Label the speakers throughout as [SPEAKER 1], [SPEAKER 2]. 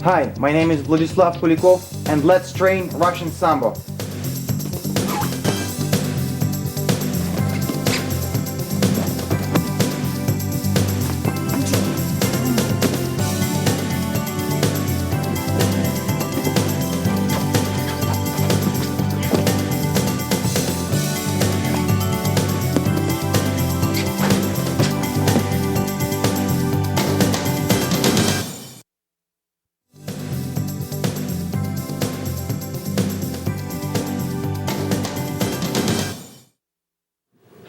[SPEAKER 1] Hi, my name is Vladislav Kulikov, and let's train Russian Sambo.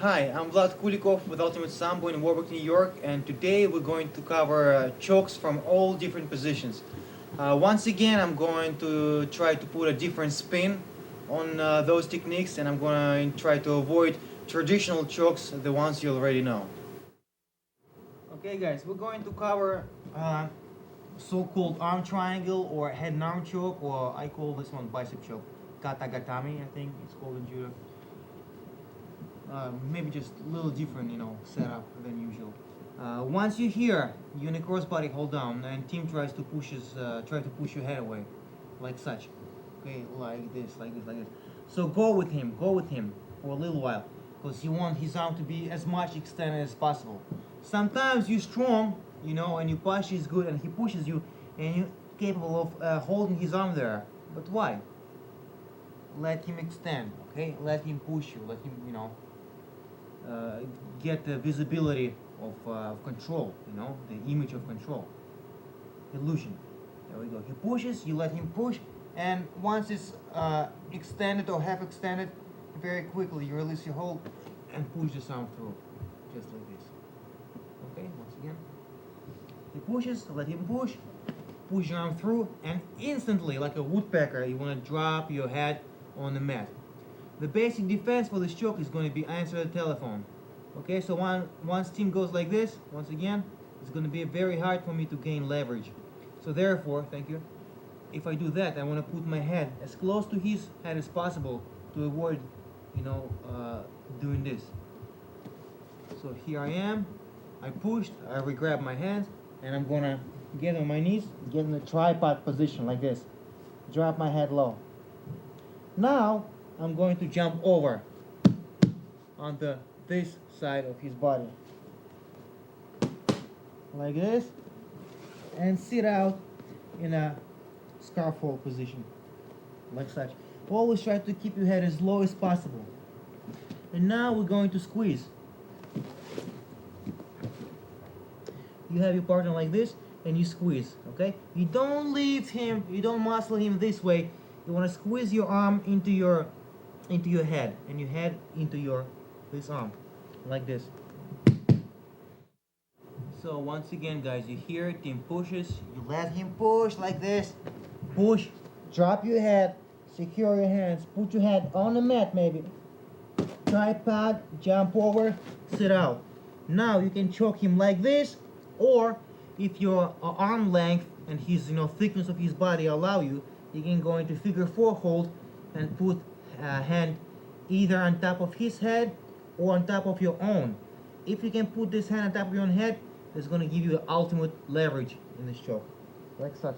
[SPEAKER 1] Hi, I'm Vlad Kulikov with Ultimate Sambo in Warwick, New York, and today we're going to cover chokes from all different positions. Once again, I'm going to try to put a different spin on those techniques, and I'm going to try to avoid traditional chokes, the ones you already know. Okay guys, we're going to cover so-called arm triangle or head and arm choke, or I call this one bicep choke. Katagatami, I think it's called in judo. Maybe just a little different, setup than usual. Once you're here, you're in a crossbody hold down, and team tries to push your head away, like such. Okay, like this, like this, like this. So go with him for a little while, because you want his arm to be as much extended as possible. Sometimes you're strong, and your posture is good, and he pushes you, and you're capable of holding his arm there. But why? Let him extend, okay? Let him push you, let him, get the visibility of control, the image of control, illusion. There we go. He pushes, you let him push, and once it's extended or half extended, very quickly you release your hold and push this arm through, just like this. Okay, once again. He pushes, let him push your arm through, and instantly, like a woodpecker, you want to drop your head on the mat. The basic defense for this choke is going to be answer the telephone. Okay, so once team goes like this, once again, it's going to be very hard for me to gain leverage. So therefore, thank you, if I do that, I want to put my head as close to his head as possible to avoid, doing this. So here I am, I pushed, I regrab my hands, and I'm going to get on my knees, get in the tripod position like this. Drop my head low. Now, I'm going to jump over onto this side of his body. Like this. And sit out in a scarf hold position. Like such. Always try to keep your head as low as possible. And now we're going to squeeze. You have your partner like this, and you squeeze, okay? You don't leave him, you don't muscle him this way. You want to squeeze your arm into your head, and your head into this arm, like this. So once again, guys, you hear it, team pushes, you let him push like this. Push, drop your head, secure your hands, put your head on the mat maybe. Tripod, jump over, sit out. Now you can choke him like this, or if your arm length and his thickness of his body allow you, you can go into figure 4 hold and put hand either on top of his head or on top of your own. If you can put this hand on top of your own head, it's going to give you the ultimate leverage in this choke, like such.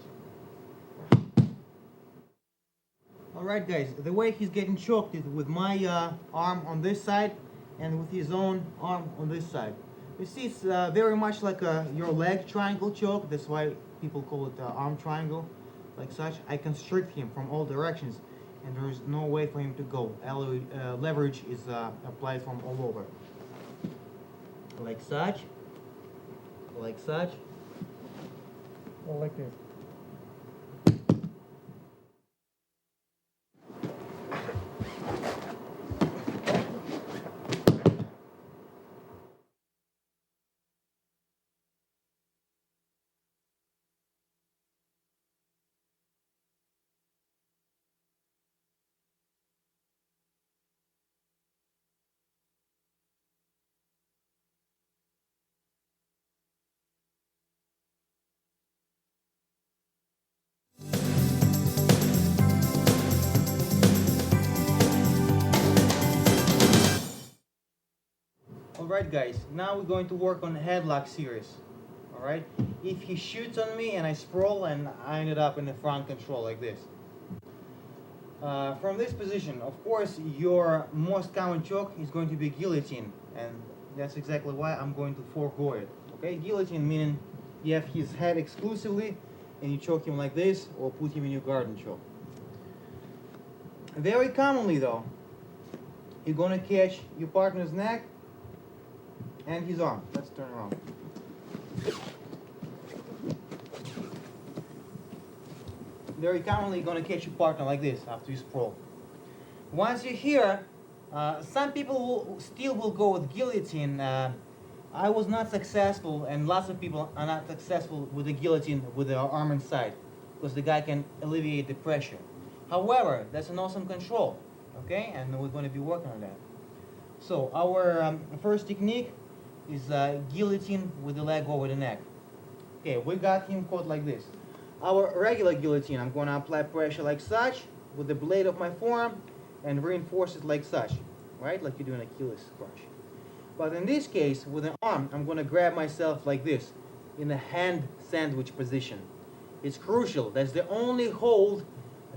[SPEAKER 1] Alright guys, the way he's getting choked is with my arm on this side and with his own arm on this side. You see, it's very much like your leg triangle choke. That's why people call it arm triangle, like such. I constrict him from all directions, and there is no way for him to go. Leverage is applied from all over, like such, or like this. Alright guys, now we're going to work on headlock series. all right? If he shoots on me and I sprawl and I ended up in the front control like this. From this position, of course, your most common choke is going to be guillotine, and that's exactly why I'm going to forego it. Okay, guillotine meaning you have his head exclusively and you choke him like this or put him in your garden choke. Very commonly though, you're going to catch your partner's neck and his arm. Let's turn around. Very commonly, you're going to catch your partner like this after you sprawl. Once you're here, some people still will go with guillotine. I was not successful, and lots of people are not successful with the guillotine with the arm inside, because the guy can alleviate the pressure. However, that's an awesome control, okay? And we're going to be working on that. So our first technique is guillotine with the leg over the neck. Okay, we got him caught like this. Our regular guillotine, I'm going to apply pressure like such with the blade of my forearm and reinforce it like such, right? Like you do an Achilles crunch. But in this case, with an arm, I'm going to grab myself like this in a hand sandwich position. It's crucial. That's the only hold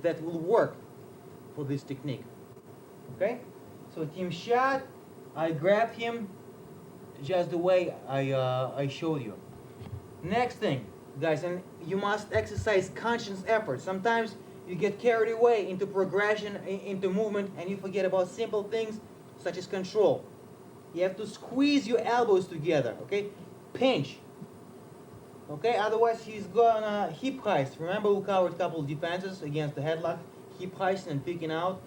[SPEAKER 1] that will work for this technique. Okay? So team shot, I grabbed him just the way I showed you. Next thing, guys, and you must exercise conscious effort. Sometimes you get carried away into progression, into movement, and you forget about simple things such as control. You have to squeeze your elbows together, okay? Pinch. Okay, otherwise he's gonna hip heist. Remember we covered a couple of defenses against the headlock, hip heist and picking out.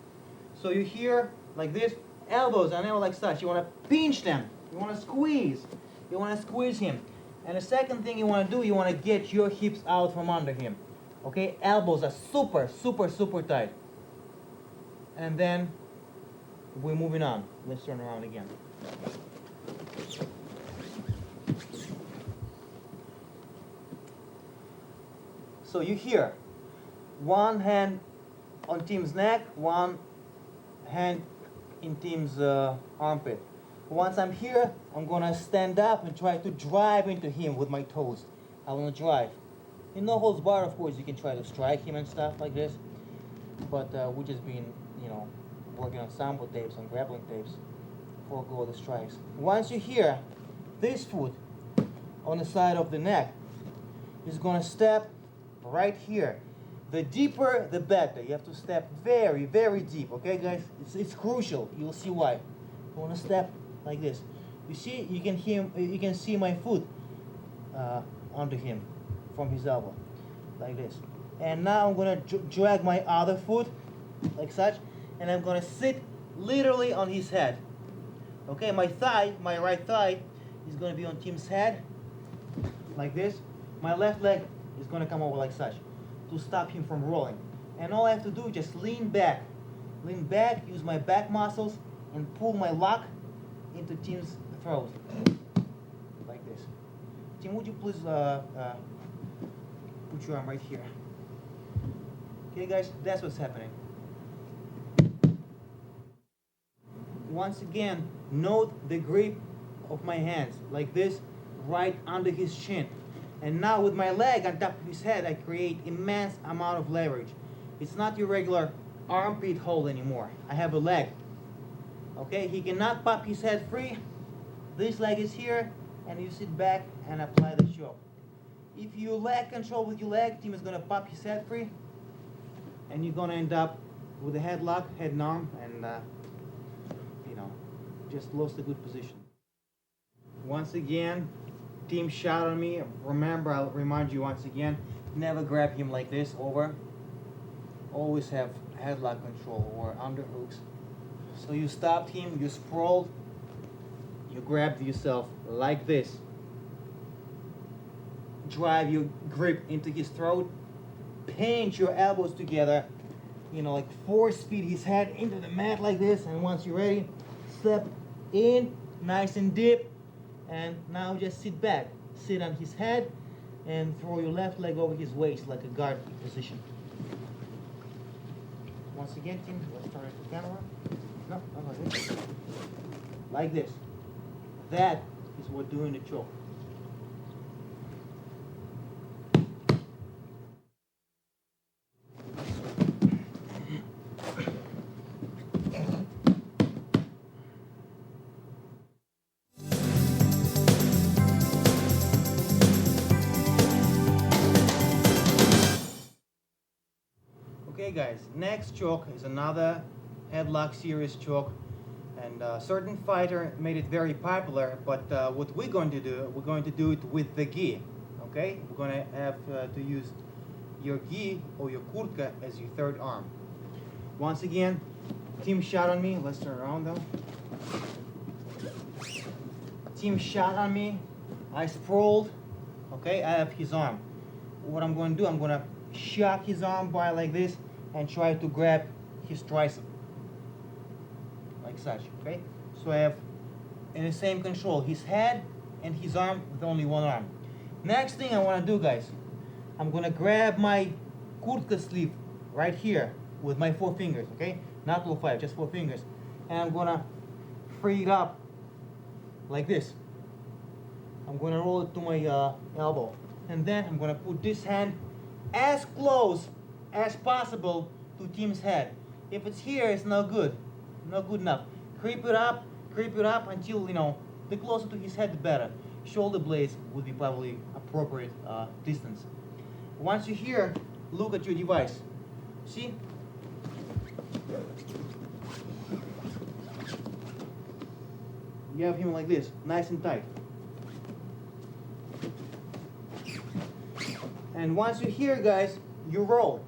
[SPEAKER 1] So you're here like this, elbows are never like such. You wanna pinch them, you wanna squeeze. You wanna squeeze him. And the second thing you wanna do, you wanna get your hips out from under him. Okay, elbows are super, super, super tight. And then we're moving on. Let's turn around again. So you hear one hand on Tim's neck, one hand in Tim's armpit. Once I'm here, I'm gonna stand up and try to drive into him with my toes. I wanna drive. In no holds bar, of course, you can try to strike him and stuff like this. But we've just been, working on sambo tapes, on grappling tapes, forego the strikes. Once you hear this foot on the side of the neck, is gonna step right here. The deeper, the better. You have to step very, very deep. Okay, guys? It's crucial. You'll see why. You wanna step like this. You see, you can see my foot under him from his elbow, like this. And now I'm gonna drag my other foot, like such, and I'm gonna sit literally on his head. Okay, my right thigh, is gonna be on Tim's head, like this. My left leg is gonna come over like such, to stop him from rolling. And all I have to do is just lean back, use my back muscles, and pull my lock into Tim's throat, like this. Tim, would you please put your arm right here? Okay, guys, that's what's happening. Once again, note the grip of my hands, like this, right under his chin. And now with my leg on top of his head, I create immense amount of leverage. It's not your regular armpit hold anymore. I have a leg. Okay, he cannot pop his head free. This leg is here, and you sit back and apply the choke. If you lack control with your leg, Tim is gonna pop his head free, and you're gonna end up with a headlock, head and arm, and just lost a good position. Once again, Tim shot on me. Remember, I'll remind you once again, never grab him like this over. Always have headlock control or underhooks. So you stopped him, you sprawled, you grabbed yourself like this. Drive your grip into his throat, pinch your elbows together, like force feed his head into the mat like this, and once you're ready, step in, nice and deep, and now just sit back. Sit on his head and throw your left leg over his waist like a guard position. Once again, Tim, let's turn it to the camera. No, not like this. Like this. That is what doing the choke. Okay guys, next choke is another headlock series choke, and a certain fighter made it very popular, but what we're going to do it with the gi. Okay, we're going to have to use your gi or your kurtka as your third arm. Once again, team shot on me. Let's turn around though. Team shot on me. I sprawled. Okay, I have his arm. What I'm going to do, I'm going to shock his arm by like this and try to grab his tricep. Like such, okay? So I have in the same control his head and his arm with only one arm. Next thing I want to do, guys, I'm going to grab my kurtka sleeve right here with my 4 fingers, okay? Not all 5, just 4 fingers. And I'm going to free it up like this. I'm going to roll it to my elbow. And then I'm going to put this hand as close as possible to Tim's head. If it's here, it's not good. Not good enough. Creep it up until, you know, the closer to his head, the better. Shoulder blades would be probably appropriate distance. Once you're here, look at your device. See? You have him like this, nice and tight. And once you're here, guys, you roll,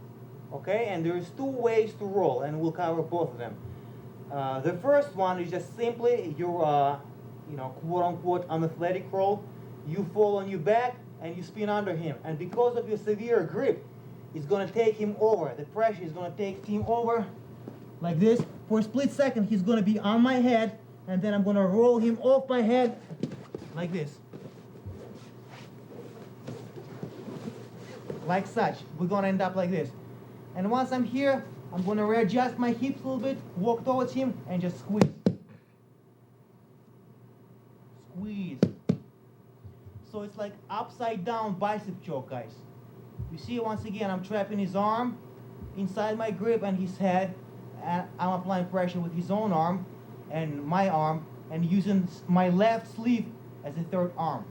[SPEAKER 1] okay? And there's 2 ways to roll, and we'll cover both of them. The first one is just simply your, you know, quote-unquote unathletic roll. You fall on your back and you spin under him, and because of your severe grip, it's going to take him over. The pressure is going to take him over like this. For a split second, he's going to be on my head, and then I'm going to roll him off my head like this. Like such. We're going to end up like this. And once I'm here, I'm going to readjust my hips a little bit, walk towards him, and just squeeze. Squeeze. So it's like upside down bicep choke, guys. You see, once again, I'm trapping his arm inside my grip and his head, and I'm applying pressure with his own arm and my arm, and using my left sleeve as a third arm.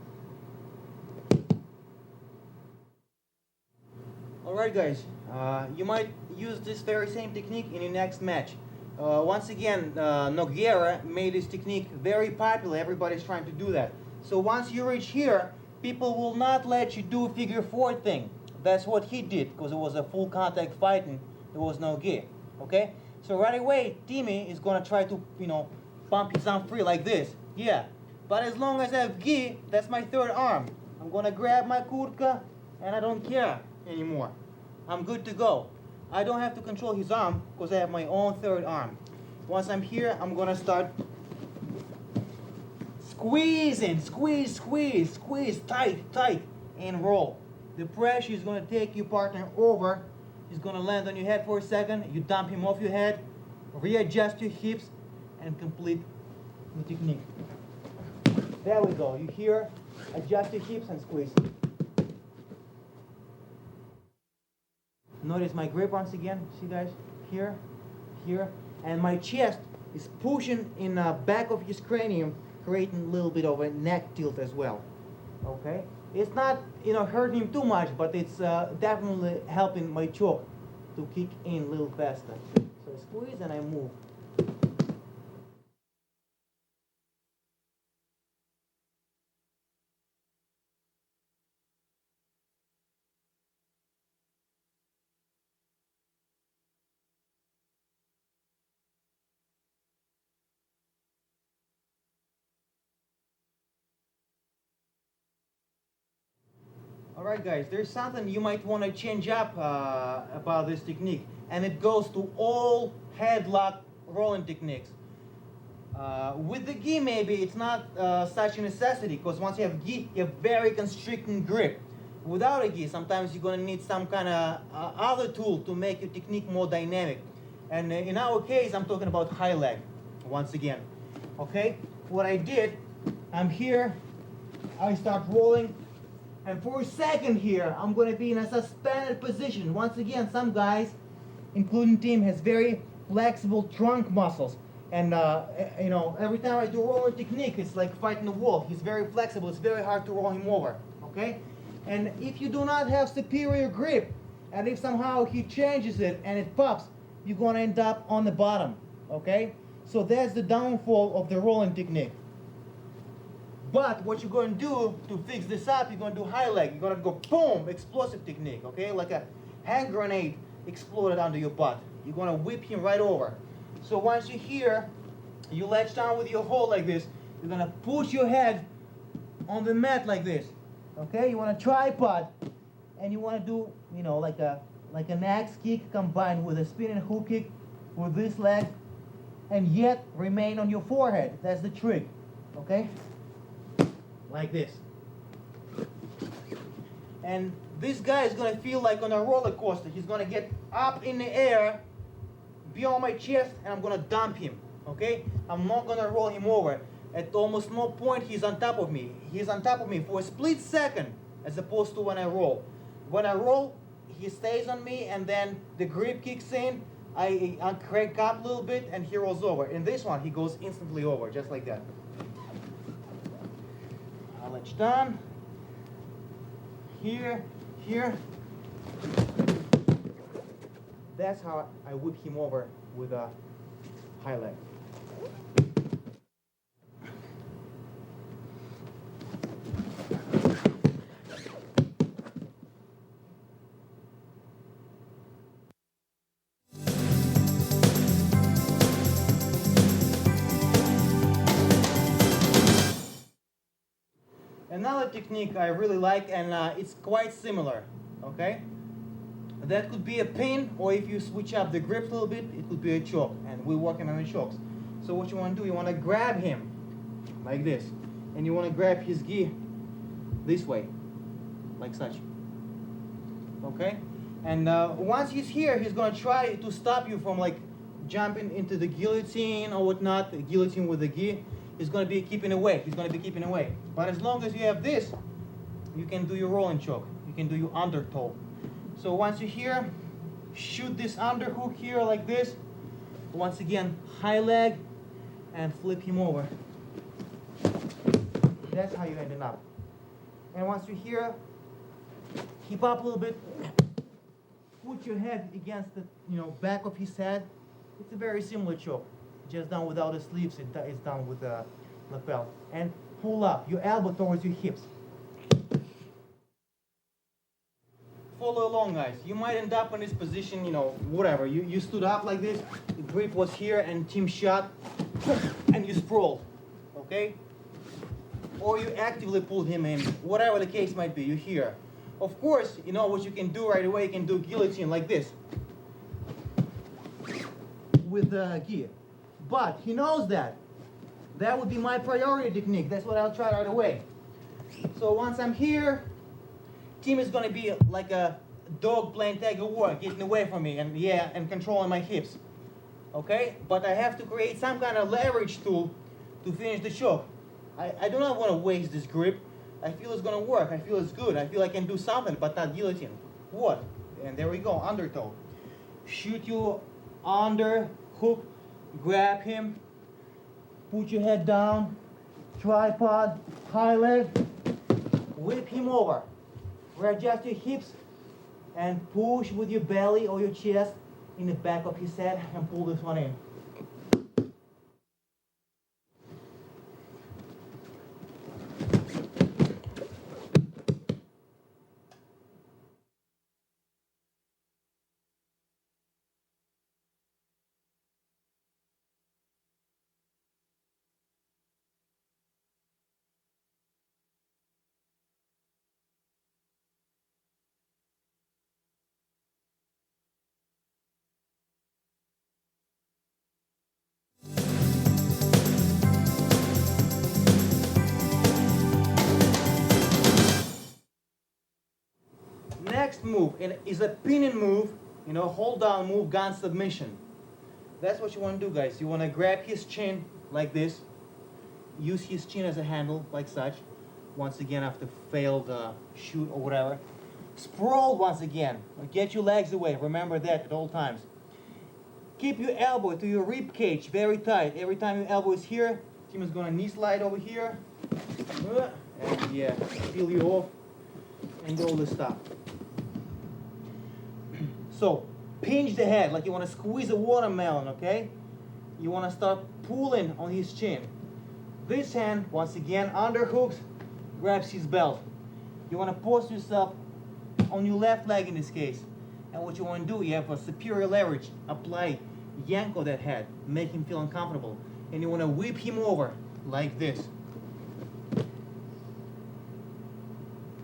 [SPEAKER 1] Alright guys, you might use this very same technique in your next match. Once again, Nogueira made this technique very popular. Everybody's trying to do that. So once you reach here, people will not let you do a figure 4 thing. That's what he did, because it was a full contact fight and there was no gi. Okay? So right away, Timmy is going to try to, you know, pump his arm free like this. Yeah. But as long as I have gi, that's my third arm. I'm going to grab my kurtka and I don't care anymore. I'm good to go. I don't have to control his arm because I have my own third arm. Once I'm here, I'm going to start squeezing, squeeze, tight, and roll. The pressure is going to take your partner over. He's going to land on your head for a second. You dump him off your head, readjust your hips, and complete the technique. There we go. You here, adjust your hips and squeeze. Notice my grip once again. See guys, here, and my chest is pushing in the back of his cranium, creating a little bit of a neck tilt as well. Okay, it's not, you know, hurting him too much, but it's definitely helping my choke to kick in a little faster. So I squeeze and I move. Alright guys, there's something you might want to change up about this technique, and it goes to all headlock rolling techniques. With the gi maybe it's not such a necessity, because once you have gi, you have very constricting grip. Without a gi, sometimes you're going to need some kind of other tool to make your technique more dynamic. And in our case, I'm talking about high leg, once again. Okay, what I did, I'm here, I start rolling. And for a second here, I'm going to be in a suspended position. Once again, some guys, including Tim, has very flexible trunk muscles. And, you know, every time I do rolling technique, it's like fighting a wall. He's very flexible. It's very hard to roll him over, okay? And if you do not have superior grip, And if somehow he changes it and it pops, you're gonna end up on the bottom, okay? So that's the downfall of the rolling technique. But what you're gonna do to fix this up, you're gonna do high leg. You're gonna go boom, explosive technique, okay? Like a hand grenade exploded under your butt. You're gonna whip him right over. So once you're here, you latch down with your hold like this. You're gonna push your head on the mat like this, okay? You want a tripod, and you want to do, you know, like an axe kick combined with a spinning hook kick with this leg, and yet remain on your forehead. That's the trick, okay? Like this. And this guy is gonna feel like on a roller coaster. He's gonna get up in the air, be on my chest, and I'm gonna dump him, okay? I'm not gonna roll him over. At almost no point he's on top of me. He's on top of me for a split second, as opposed to when I roll. When I roll, he stays on me, and then the grip kicks in, I crank up a little bit, and he rolls over. In this one, he goes instantly over, just like that. I'll let you down. Here, here. That's how I whip him over with a high leg. Another technique I really like, and it's quite similar, okay? That could be a pin, or if you switch up the grip a little bit, it could be a choke, and we're working on the chokes. So what you want to do, you want to grab him like this, and you want to grab his gi this way, like such, okay? And once he's here, he's going to try to stop you from like jumping into the guillotine or whatnot, the guillotine with the gi. He's going to be keeping away. He's going to be keeping away. But as long as you have this, you can do your rolling choke. You can do your undertow. So once you're here, shoot this underhook here like this. Once again, high leg, and flip him over. That's how you ended up. And once you're here, keep up a little bit. Put your head against the back of his head. It's a very similar choke. Just done without the sleeves, it's done with the lapel. And pull up your elbow towards your hips. Follow along, guys. You might end up in this position, whatever. You stood up like this, the grip was here, and team shot, and you sprawled, okay? Or you actively pulled him in, whatever the case might be, you're here. Of course, you know what you can do right away, you can do guillotine like this. With the gi. But he knows that. That would be my priority technique. That's what I'll try right away. So once I'm here, Tim is going to be like a dog playing tag of war, getting away from me and controlling my hips. Okay? But I have to create some kind of leverage tool to finish the choke. I do not want to waste this grip. I feel it's going to work. I feel it's good. I feel I can do something, but not guillotine. What? And there we go, undertow. Shoot you under, hook, grab him, put your head down, tripod, high leg, whip him over. Readjust your hips and push with your belly or your chest in the back of his head and pull this one in. Next move is a pinning move, hold down move, gun submission. That's what you want to do, guys. You want to grab his chin like this, use his chin as a handle like such. Once again, after failed shoot or whatever. Sprawl once again. Get your legs away. Remember that at all times. Keep your elbow to your rib cage very tight. Every time your elbow is here, Tim is going to knee slide over here. And peel you off and do all this stuff. So pinch the head like you want to squeeze a watermelon, okay? You want to start pulling on his chin. This hand, once again, underhooks, grabs his belt. You want to post yourself on your left leg in this case. And what you want to do, you have a superior leverage. Apply, yank on that head, make him feel uncomfortable. And you want to whip him over like this.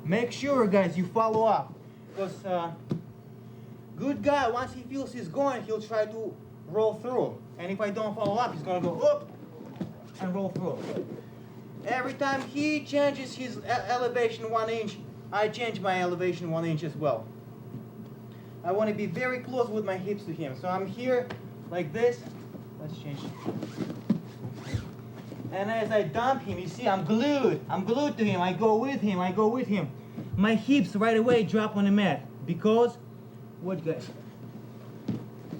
[SPEAKER 1] Make sure, guys, you follow up. Because good guy, once he feels he's going, he'll try to roll through. And if I don't follow up, he's going to go up and roll through. Every time he changes his elevation 1 inch, I change my elevation 1 inch as well. I want to be very close with my hips to him. So I'm here like this. Let's change. And as I dump him, you see I'm glued. I'm glued to him. I go with him. I go with him. My hips right away drop on the mat. Because, what guys?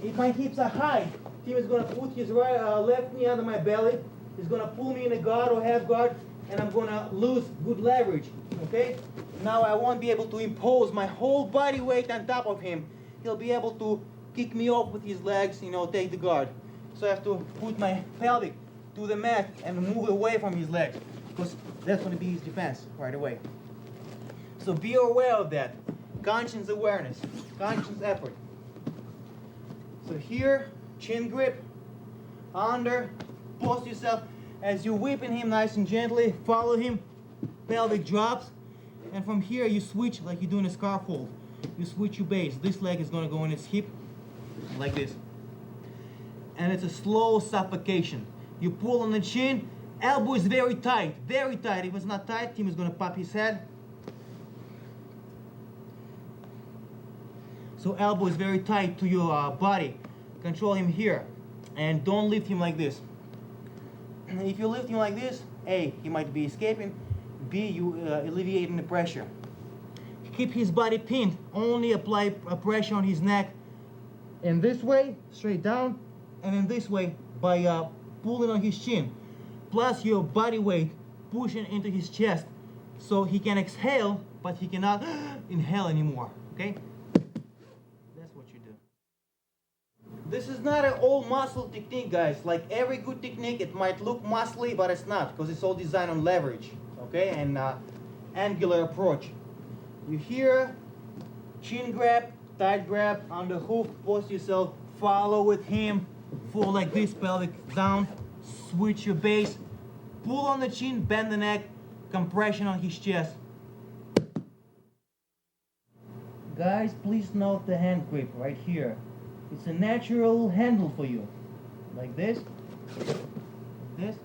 [SPEAKER 1] If my hips are high, Tim is going to put his left knee under my belly. He's going to pull me in a guard or half guard. And I'm going to lose good leverage. Okay? Now I won't be able to impose my whole body weight on top of him. He'll be able to kick me off with his legs, you know, take the guard. So I have to put my pelvic to the mat and move away from his legs, because that's going to be his defense right away. So be aware of that. Conscious awareness, conscious effort. So here, chin grip, under, post yourself. As you're whipping him nice and gently, follow him, pelvic drops. And from here you switch like you're doing a scarf hold. You switch your base. This leg is going to go in its hip like this. And it's a slow suffocation. You pull on the chin, elbow is very tight, very tight. If it's not tight, Tim is going to pop his head. So elbow is very tight to your body. Control him here. And don't lift him like this. If you lift him like this, A, he might be escaping. B, you alleviating the pressure. Keep his body pinned. Only apply pressure on his neck. In this way, straight down, and in this way, by pulling on his chin. Plus your body weight pushing into his chest. So he can exhale, but he cannot inhale anymore. Okay? That's what you do. This is not an all muscle technique, guys. Like every good technique, it might look muscly, but it's not, because it's all designed on leverage. Okay, and angular approach. You hear, chin grab, tight grab, on the hook, post yourself, follow with him, full like this, pelvic down, switch your base, pull on the chin, bend the neck, compression on his chest. Guys, please note the hand grip right here. It's a natural handle for you, like this, like this.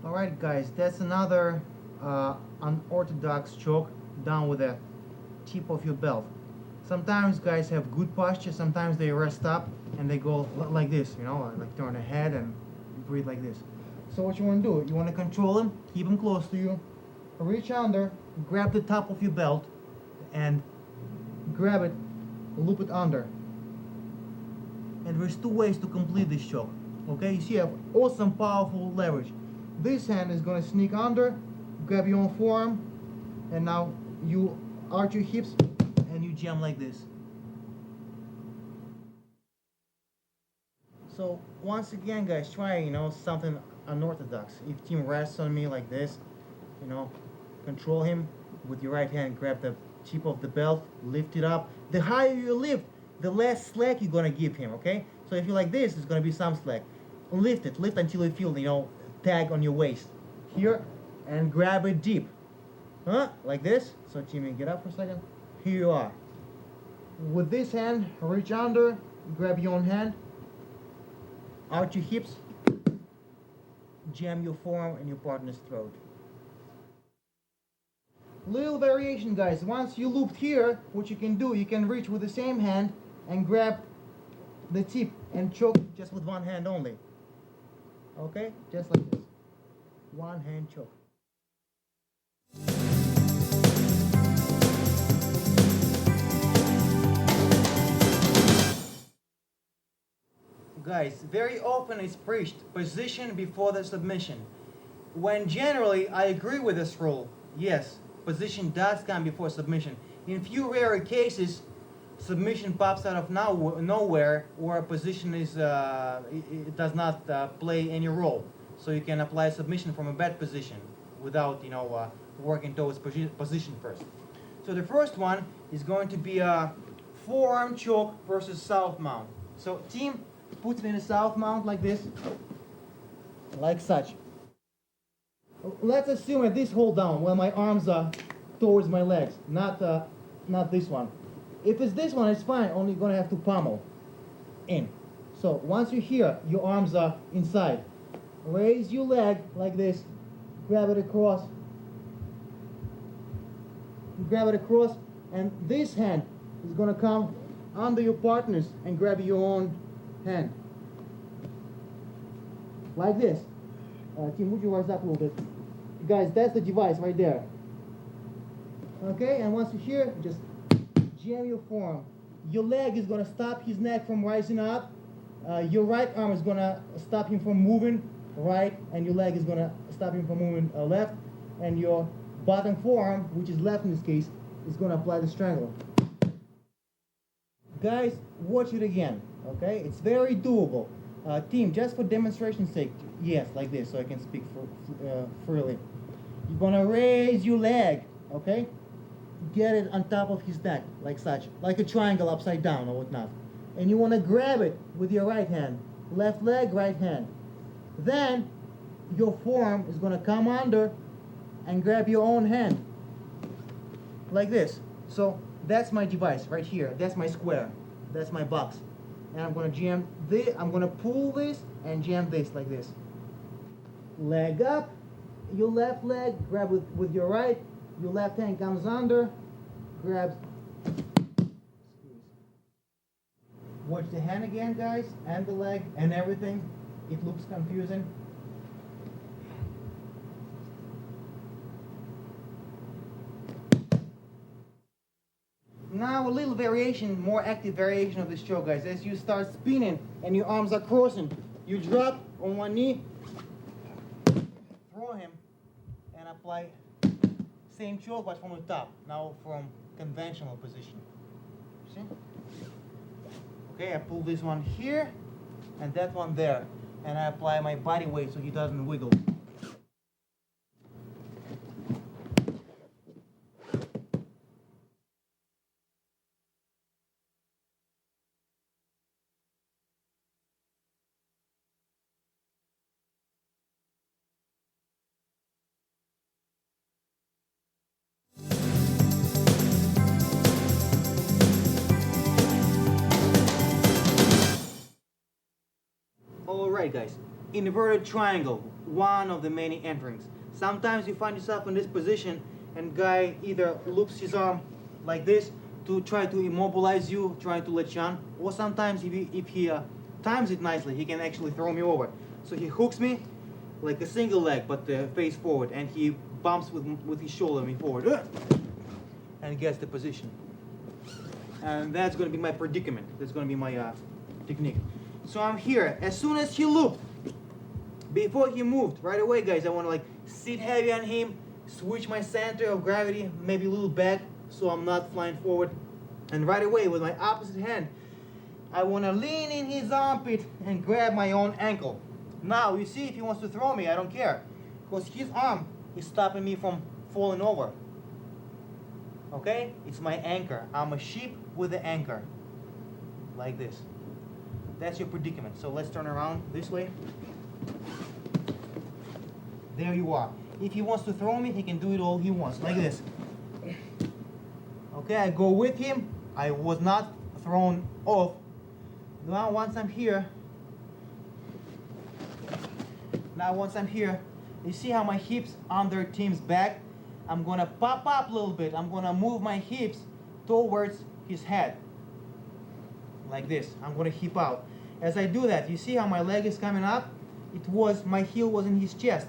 [SPEAKER 1] Alright guys, that's another unorthodox choke down with the tip of your belt. Sometimes guys have good posture, sometimes they rest up and they go like this, you know, like turn their head and breathe like this. So what you want to do, you want to control him, keep him close to you, reach under, grab the top of your belt and grab it, loop it under. And there's two ways to complete this choke. Okay, you see I have awesome powerful leverage. This hand is going to sneak under, grab your own forearm, and now you arch your hips and you jam like this. So once again guys, try, you know, something unorthodox. If Tim rests on me like this, you know, control him with your right hand, grab the tip of the belt, lift it up. The higher you lift, the less slack you're going to give him, okay? So if you're like this, it's going to be some slack. Lift it, lift until you feel, you know, tag on your waist here, and grab it deep, like this. So Timmy, get up for a second. Here you are. With this hand, reach under, grab your own hand, arch your hips, jam your forearm in your partner's throat. Little variation, guys. Once you looped here, what you can do, you can reach with the same hand and grab the tip and choke just with one hand only. Okay? Just like this. One hand choke. Guys, very often it's preached position before the submission. When generally I agree with this rule. Yes, position does come before submission. In few rare cases, submission pops out of nowhere, or a position is it does not play any role. So you can apply submission from a bad position without working towards position first. So the first one is going to be a forearm choke versus south mount. So team puts me in a south mount like this, like such. Let's assume at this hold down where my arms are towards my legs, not this one. If it's this one, it's fine, only gonna have to pummel in. So once you're here, your arms are inside. Raise your leg like this, grab it across, and this hand is gonna come under your partner's and grab your own hand. Like this. Tim, would you rise up a little bit? Guys, that's the device right there. Okay, and once you're here, just jam your forearm. Your leg is going to stop his neck from rising up. Your right arm is going to stop him from moving right, and your leg is going to stop him from moving left. And your bottom forearm, which is left in this case, is going to apply the strangle. Guys, watch it again. Okay, it's very doable. Team, just for demonstration's sake, yes, like this, so I can speak freely. You're gonna raise your leg, okay? Get it on top of his neck, like such, like a triangle upside down or whatnot. And you wanna grab it with your right hand. Left leg, right hand. Then, your forearm is gonna come under and grab your own hand. Like this. So, that's my device right here. That's my square. That's my box. And I'm going to jam this, I'm going to pull this and jam this like this. Leg up, your left leg, grab with your right, your left hand comes under, grabs, squeeze. Watch the hand again, guys, and the leg and everything. It looks confusing. Now a little variation, more active variation of this choke, guys. As you start spinning and your arms are crossing, you drop on one knee, throw him, and apply same choke but from the top. Now from conventional position. See? Okay, I pull this one here and that one there, and I apply my body weight so he doesn't wiggle. Alright guys, inverted triangle, one of the many enterings. Sometimes you find yourself in this position and guy either loops his arm like this to try to immobilize you, trying to let you on, or sometimes if he times it nicely, he can actually throw me over. So he hooks me like a single leg but face forward, and he bumps with his shoulder me forward and gets the position. And that's going to be my predicament. That's going to be my technique. So I'm here. As soon as he looped, before he moved, right away, guys, I want to like sit heavy on him, switch my center of gravity, maybe a little back, so I'm not flying forward. And right away, with my opposite hand, I want to lean in his armpit and grab my own ankle. Now, you see, if he wants to throw me, I don't care, because his arm is stopping me from falling over. Okay? It's my anchor. I'm a ship with an anchor. Like this. That's your predicament. So let's turn around this way. There you are. If he wants to throw me, he can do it all he wants, like this. Okay, I go with him. I was not thrown off. Now once I'm here, Now once I'm here, you see how my hips under Tim's back? I'm gonna pop up a little bit. I'm gonna move my hips towards his head. Like this. I'm gonna hip out. As I do that, you see how my leg is coming up? My heel was in his chest.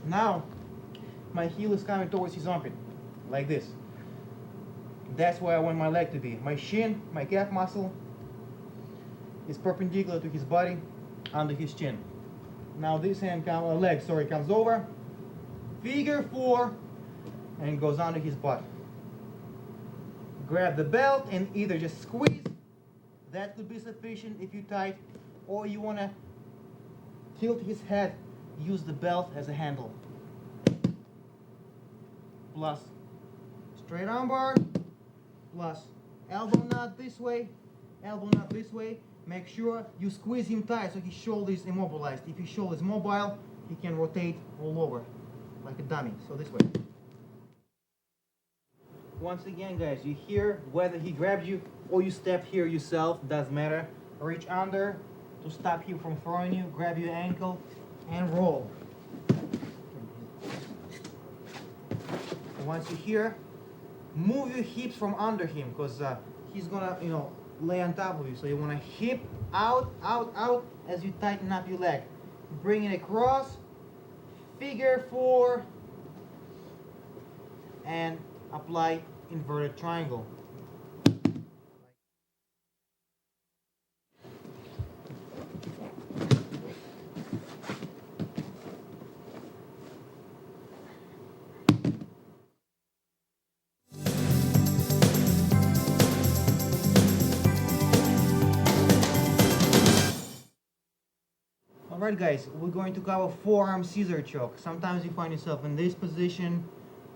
[SPEAKER 1] Now, my heel is coming towards his armpit. Like this. That's where I want my leg to be. My shin, my calf muscle is perpendicular to his body, under his chin. Now this leg comes over, figure 4, and goes under his butt. Grab the belt and either just squeeze, that could be sufficient if you tight, or you want to tilt his head, use the belt as a handle. Plus straight arm bar, plus elbow knot this way, elbow knot this way. Make sure you squeeze him tight so his shoulder is immobilized. If his shoulder is mobile, he can rotate all over like a dummy. So this way. Once again, guys, you hear whether he grabs you or you step here yourself, doesn't matter. Reach under to stop him from throwing you, grab your ankle and roll. And once you're here, move your hips from under him because he's gonna, lay on top of you. So you want to hip out, out, out as you tighten up your leg. Bring it across, figure 4, and apply inverted triangle. Alright guys, we're going to cover forearm scissor choke. Sometimes you find yourself in this position,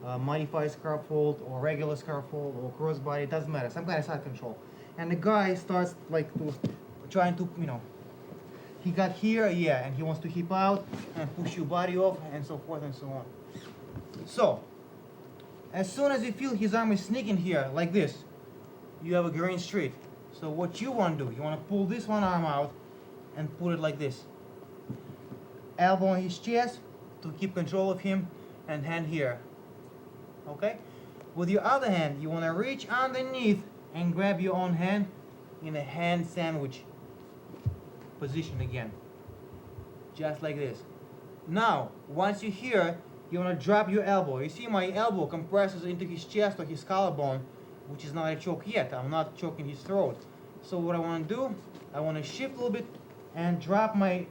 [SPEAKER 1] modified scarf hold or regular scarf hold or crossbody, it doesn't matter, some kind of side control. And the guy starts trying to, he got here, and he wants to hip out and push your body off and so forth and so on. So, as soon as you feel his arm is sneaking here, like this, you have a green streak. So what you want to do, you want to pull this one arm out and put it like this. Elbow on his chest to keep control of him and hand here. Okay? With your other hand, you want to reach underneath and grab your own hand in a hand sandwich position again. Just like this. Now, once you're here, you want to drop your elbow. You see my elbow compresses into his chest or his collarbone, which is not a choke yet. I'm not choking his throat. So what I want to do, I want to shift a little bit and drop my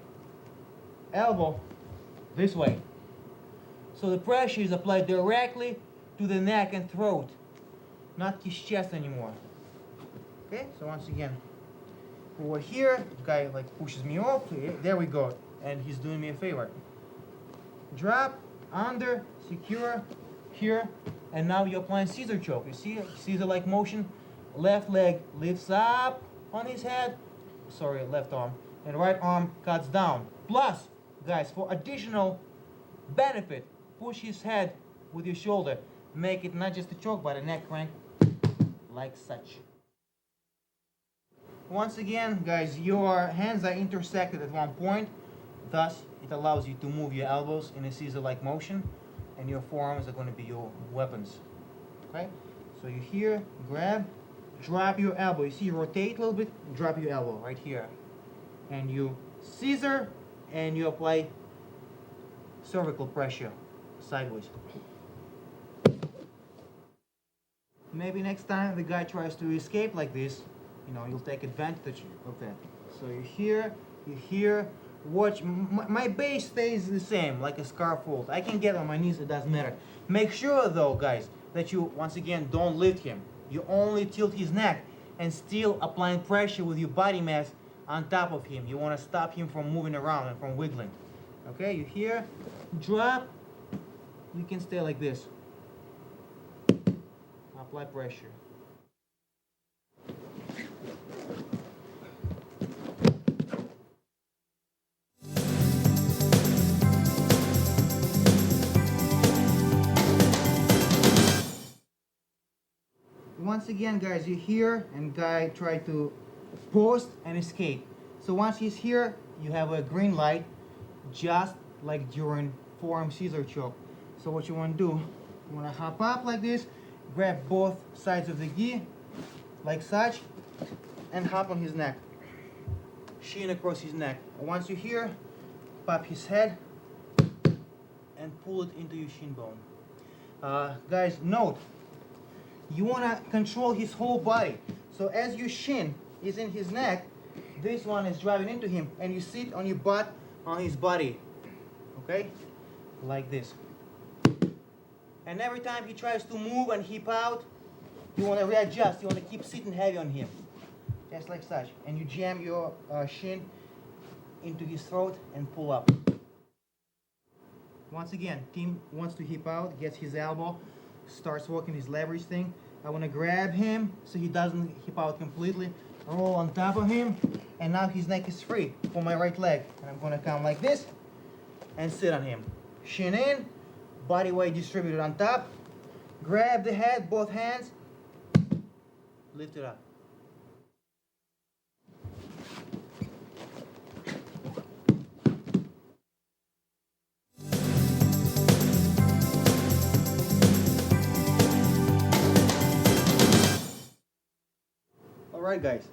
[SPEAKER 1] elbow this way. So the pressure is applied directly to the neck and throat, not his chest anymore. Okay, so once again, over here, the guy pushes me off. There we go, and he's doing me a favor. Drop, under, secure, here, and now you're applying scissor choke. You see, scissor-like motion. Left leg lifts up on his head, left arm, and right arm cuts down. Plus, guys, for additional benefit, push his head with your shoulder. Make it not just a choke, but a neck crank, like such. Once again, guys, your hands are intersected at one point. Thus, it allows you to move your elbows in a scissor-like motion, and your forearms are going to be your weapons. Okay? So you here, grab, drop your elbow. You see, rotate a little bit, drop your elbow right here. And you scissor, and you apply cervical pressure sideways. Maybe next time the guy tries to escape like this, you'll take advantage of that. So you here, watch, my base stays the same, like a scarf hold. I can get on my knees, it doesn't matter. Make sure though, guys, that you, once again, don't lift him. You only tilt his neck and still applying pressure with your body mass on top of him. You want to stop him from moving around and from wiggling. Okay, you here, drop, you can stay like this. Apply pressure. Once again, guys, you're here and guy try to post and escape. So once he's here, you have a green light. just like during forearm scissor choke. So what you want to do, you want to hop up like this, grab both sides of the gi, like such, and hop on his neck. Shin across his neck. Once you're here, pop his head and pull it into your shin bone. Guys, note, you want to control his whole body. So as your shin is in his neck, this one is driving into him, and you sit on your butt on his body. Okay? Like this. And every time he tries to move and hip out, you want to readjust. You want to keep sitting heavy on him. Just like such. And you jam your shin into his throat and pull up. Once again, Tim wants to hip out, gets his elbow, starts working his leverage thing. I want to grab him so he doesn't hip out completely. Roll on top of him, and now his neck is free for my right leg. And I'm going to come like this and sit on him. Shin in, body weight distributed on top. Grab the head, both hands, lift it up. Alright guys,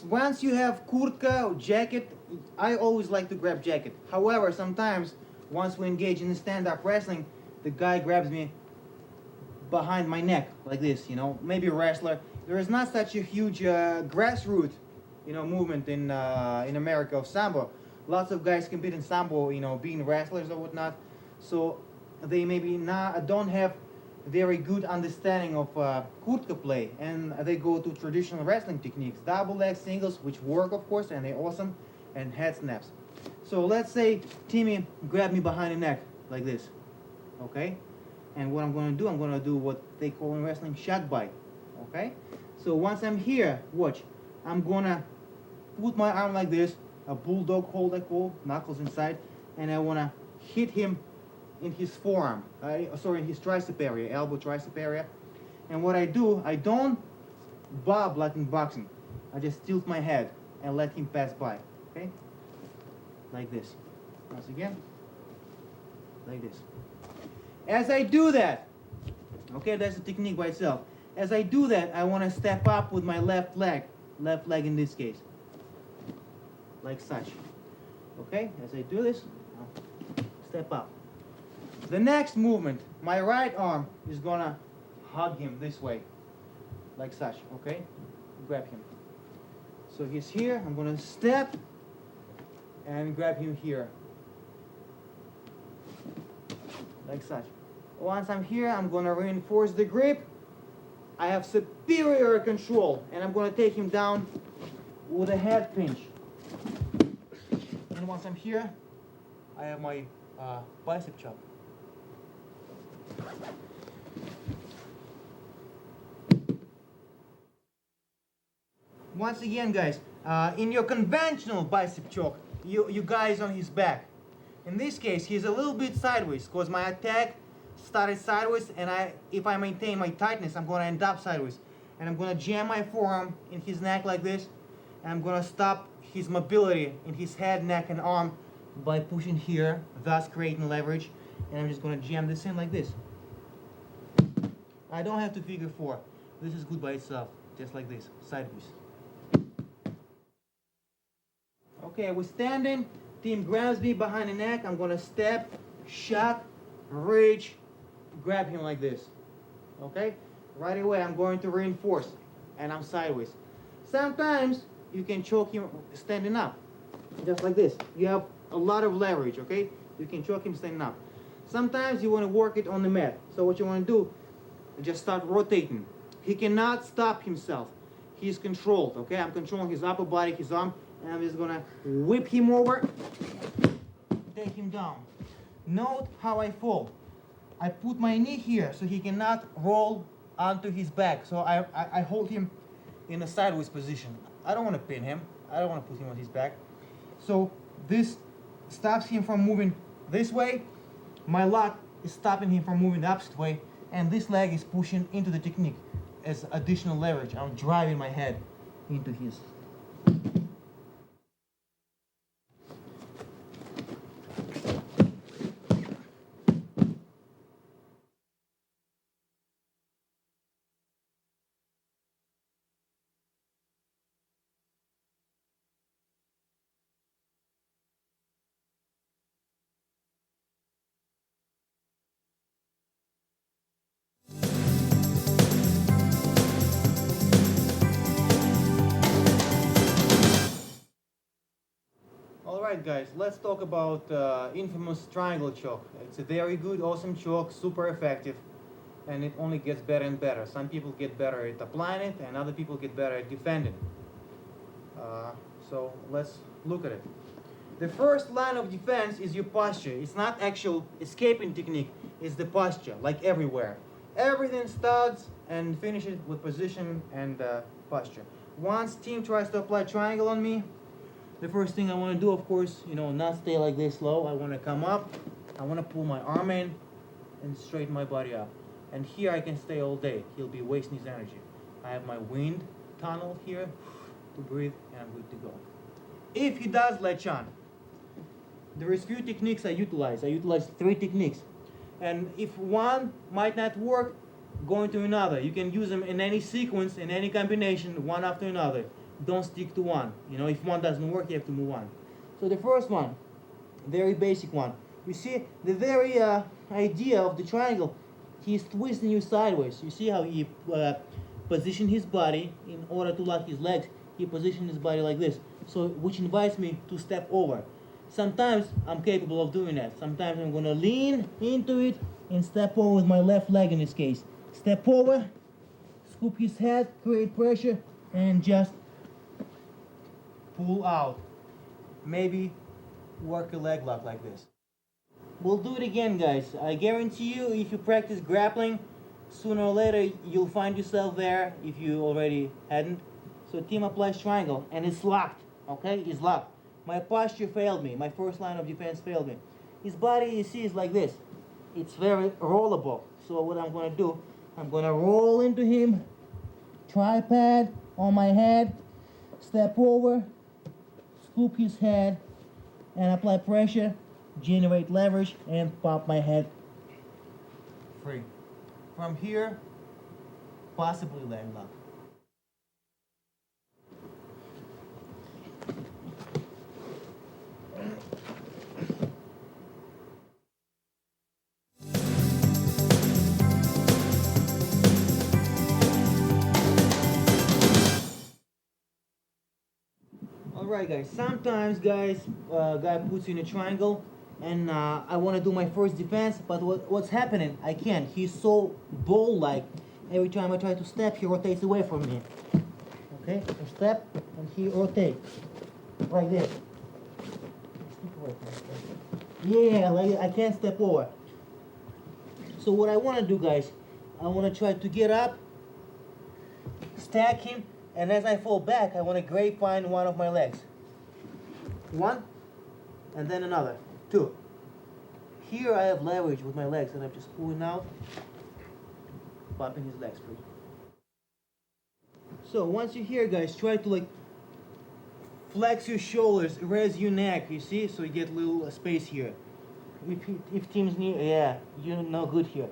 [SPEAKER 1] once you have kurtka or jacket, I always like to grab jacket. However, sometimes once we engage in stand-up wrestling, the guy grabs me behind my neck like this, you know, maybe a wrestler. There is not such a huge grassroots, you know, movement in America of sambo. Lots of guys compete in sambo, you know, being wrestlers or whatnot. So they maybe don't have very good understanding of kurtka play, and they go to traditional wrestling techniques, double leg singles, which work of course, and they're awesome, and head snaps. So let's say Timmy grabbed me behind the neck like this, okay? And what I'm going to do what they call in wrestling shock bite, okay? So once I'm here, watch, I'm going to put my arm like this, a bulldog hold I call, knuckles inside, and I want to hit him in his forearm, in his tricep area, elbow tricep area. And what I do, I don't bob like in boxing. I just tilt my head and let him pass by, okay? Like this. Once again, like this. As I do that, okay, that's the technique by itself. As I do that, I want to step up with my left leg in this case, like such. Okay, as I do this, I'll step up. The next movement, my right arm is gonna hug him this way, like such, okay? Grab him. So he's here, I'm gonna step and grab him here, like such. Once I'm here, I'm gonna reinforce the grip. I have superior control, and I'm gonna take him down with a head pinch. And once I'm here, I have my bicep chop. Once again, guys, in your conventional bicep choke, you guys on his back. In this case, he's a little bit sideways because my attack started sideways, and if I maintain my tightness, I'm going to end up sideways. And I'm going to jam my forearm in his neck like this, and I'm going to stop his mobility in his head, neck, and arm by pushing here, thus creating leverage. And I'm just going to jam this in like this. I don't have to figure four. This is good by itself, just like this, sideways. Okay, we're standing. Tim grabs me behind the neck. I'm going to step, shot, reach, grab him like this. Okay? Right away, I'm going to reinforce, and I'm sideways. Sometimes you can choke him standing up, just like this. You have a lot of leverage, okay? You can choke him standing up. Sometimes you want to work it on the mat. So what you want to do, just start rotating. He cannot stop himself. He's controlled, okay? I'm controlling his upper body, his arm, and I'm just gonna whip him over, take him down. Note how I fall. I put my knee here so he cannot roll onto his back. So I hold him in a sideways position. I don't want to pin him. I don't want to put him on his back. So this stops him from moving this way. My lock is stopping him from moving the opposite way. And this leg is pushing into the technique as additional leverage. I'm driving my head into his. Alright guys, let's talk about infamous triangle choke. It's a very good, awesome choke, super effective, and it only gets better and better. Some people get better at applying it, and other people get better at defending. So let's look at it. The first line of defense is your posture. It's not actual escaping technique, it's the posture, like everywhere. Everything starts and finishes with position and posture. Once team tries to apply triangle on me, the first thing I want to do, of course, not stay like this low. I want to come up, I want to pull my arm in and straighten my body up. And here I can stay all day. He'll be wasting his energy. I have my wind tunnel here to breathe, and I'm good to go. If he does latch on, there is few techniques I utilize. I utilize 3 techniques. And if one might not work, go into another. You can use them in any sequence, in any combination, one after another. Don't stick to one. If one doesn't work, you have to move on. So the first one, very basic one. You see, the very idea of the triangle, he's twisting you sideways. You see how he positioned his body in order to lock his legs. He positioned his body like this, so which invites me to step over. Sometimes I'm capable of doing that. Sometimes I'm going to lean into it and step over with my left leg in this case. Step over, scoop his head, create pressure, and just pull out. Maybe work a leg lock like this. We'll do it again, guys. I guarantee you, if you practice grappling, sooner or later you'll find yourself there if you already hadn't. So team applies triangle, and it's locked, okay? It's locked. My posture failed me. My first line of defense failed me. His body, you see, is like this. It's very rollable. So what I'm going to do, I'm going to roll into him, tripod on my head, step over, scoop his head, and apply pressure, generate leverage, and pop my head free. From here, possibly leg lock. Alright guys, sometimes guys, guy puts you in a triangle and I want to do my first defense, but what's happening? I can't. He's so ball-like. Every time I try to step, he rotates away from me. Okay, I step and he rotates. Like this. Yeah, like I can't step over. So what I want to do, guys, I want to try to get up, stack him, and as I fall back, I want to grapevine one of my legs. 1, and then another. 2. Here I have leverage with my legs, and I'm just pulling out, popping his legs free. So once you're here, guys, try to flex your shoulders, raise your neck. You see, so you get a little space here. If team's near, yeah, you're no good here.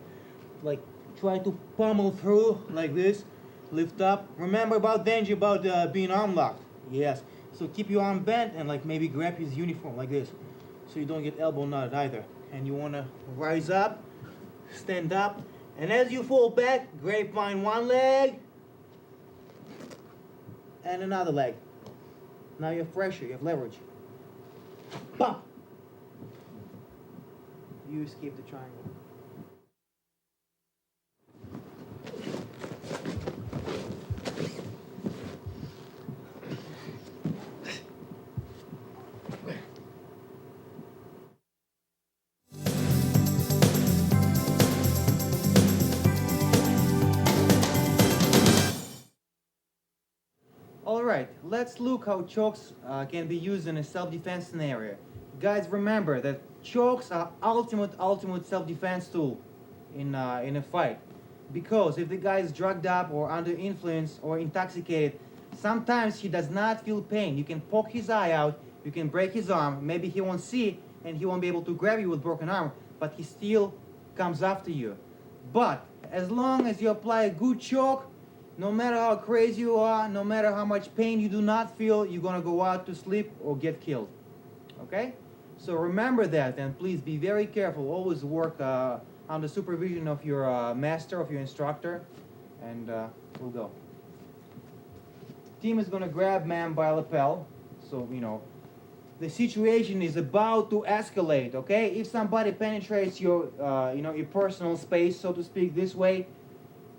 [SPEAKER 1] Try to pummel through like this. Lift up. Remember about danger about being arm locked. Yes. So keep your arm bent and maybe grab his uniform like this, so you don't get elbow knotted either. And you want to rise up, stand up, and as you fall back, grapevine one leg and another leg. Now you have pressure, you have leverage. Pop. You escape the triangle. Alright, let's look how chokes can be used in a self-defense scenario. Guys, remember that chokes are ultimate self-defense tool in a fight. Because if the guy is drugged up or under influence or intoxicated, sometimes he does not feel pain. You can poke his eye out, you can break his arm, maybe he won't see and he won't be able to grab you with broken arm, but he still comes after you. But as long as you apply a good choke, no matter how crazy you are, no matter how much pain you do not feel, you're gonna go out to sleep or get killed. Okay? So remember that, and please be very careful. Always work under supervision of your master, of your instructor, and we'll go. Team is gonna grab man by lapel, so the situation is about to escalate, okay? If somebody penetrates your, your personal space, so to speak, this way,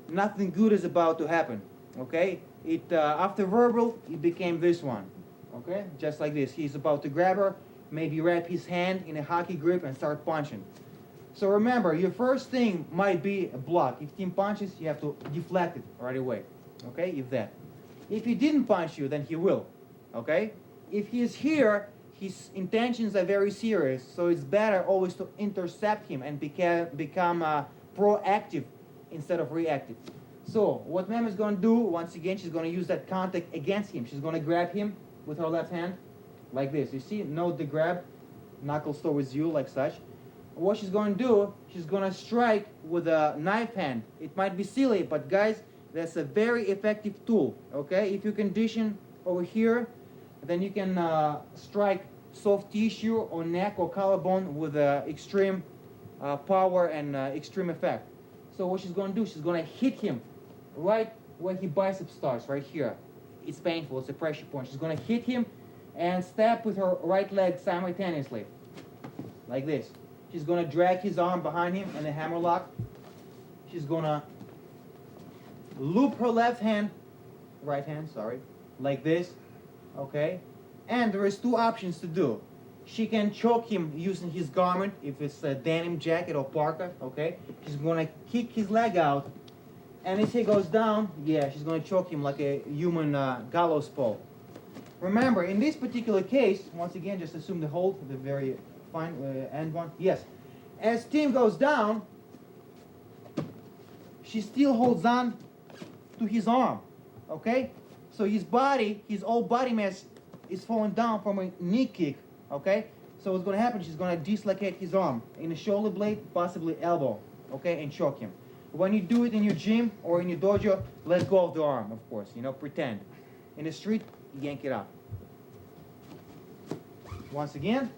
[SPEAKER 1] nothing good is about to happen, okay? After verbal, it became this one, okay? Just like this. He's about to grab her, maybe wrap his hand in a hockey grip and start punching. So remember, your first thing might be a block. If team punches, you have to deflect it right away, okay? If he didn't punch you, then he will, okay? If he is here, his intentions are very serious, so it's better always to intercept him and become proactive instead of reactive. So what Mem is going to do, once again, she's going to use that contact against him. She's going to grab him with her left hand, like this. You see, note the grab, knuckles towards you, like such. What she's going to do, she's going to strike with a knife hand. It might be silly, but guys, that's a very effective tool, okay? If you condition over here, then you can strike soft tissue or neck or collarbone with extreme power and extreme effect. So what she's going to do, she's going to hit him right where his bicep starts, right here. It's painful, it's a pressure point. She's going to hit him and step with her right leg simultaneously, like this. She's going to drag his arm behind him in a hammerlock. She's going to loop her right hand, like this, okay? And there is two options to do. She can choke him using his garment, if it's a denim jacket or parka, okay? She's going to kick his leg out, and if he goes down, yeah, she's going to choke him like a human gallows pole. Remember, in this particular case, once again, just assume the hold, the very fine end one. Yes. As Tim goes down, she still holds on to his arm, okay? So his body, his whole body mass is falling down from a knee kick, okay? So what's going to happen, she's going to dislocate his arm in the shoulder blade, possibly elbow, okay, and choke him. When you do it in your gym or in your dojo, let go of the arm, of course, pretend. In the street, yank it up. Once again,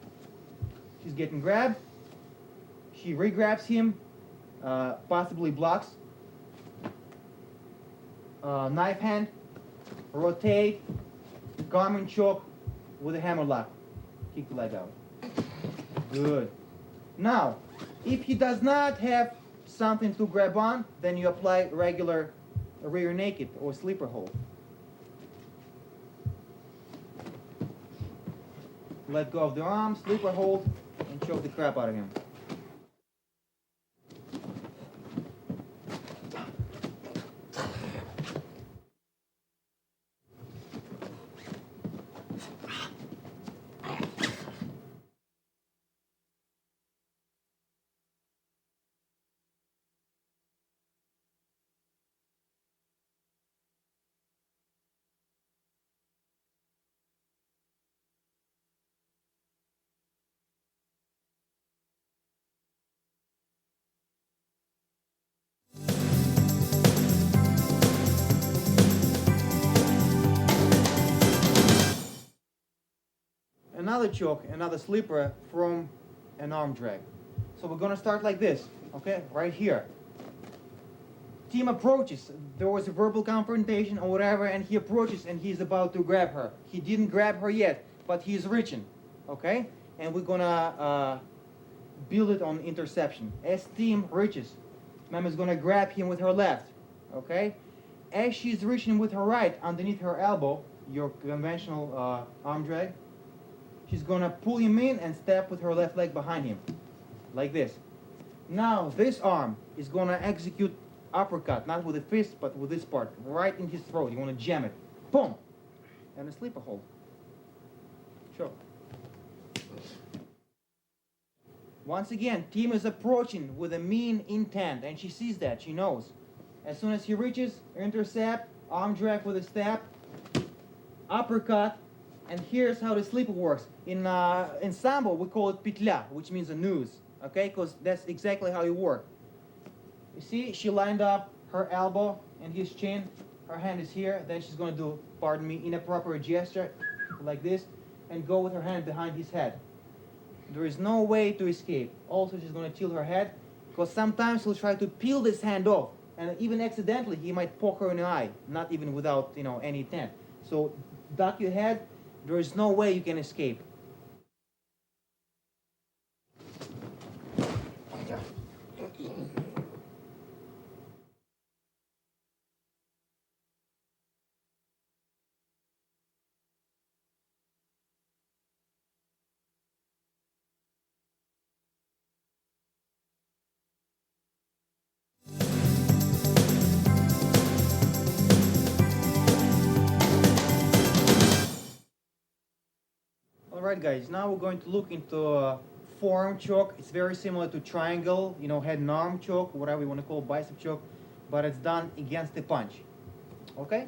[SPEAKER 1] she's getting grabbed. She re-grabs him, possibly blocks. Knife hand, rotate, garment choke with a hammerlock. Kick the leg out. Good. Now, if he does not have something to grab on, then you apply regular rear naked or sleeper hold. Let go of the arm, sleeper hold, and choke the crap out of him. Another choke, another sleeper from an arm drag. So we're gonna start like this, okay, right here. Team approaches, there was a verbal confrontation or whatever, and he approaches and he's about to grab her. He didn't grab her yet, but he's reaching, okay? And we're gonna build it on interception. As team reaches, Mem is gonna grab him with her left, okay? As she's reaching with her right underneath her elbow, your conventional arm drag, she's gonna pull him in and step with her left leg behind him, like this. Now this arm is gonna execute uppercut, not with a fist, but with this part, right in his throat. You wanna jam it, boom, and a sleeper hold. Sure. Once again, team is approaching with a mean intent, and she sees that, she knows. As soon as he reaches, intercept, arm drag with a step, uppercut, and here's how the sleeper works. In Sambo, we call it pitля, which means a noose, okay? Because that's exactly how you work. You see, she lined up her elbow and his chin. Her hand is here. Then she's going to do, pardon me, inappropriate gesture, like this, and go with her hand behind his head. There is no way to escape. Also, she's going to tilt her head, because sometimes he'll try to peel this hand off, and even accidentally, he might poke her in the eye, not even without, any intent. So, duck your head. There is no way you can escape. Alright guys, now we're going to look into forearm choke. It's very similar to triangle, you know, head and arm choke, whatever you want to call bicep choke, but it's done against the punch. Okay?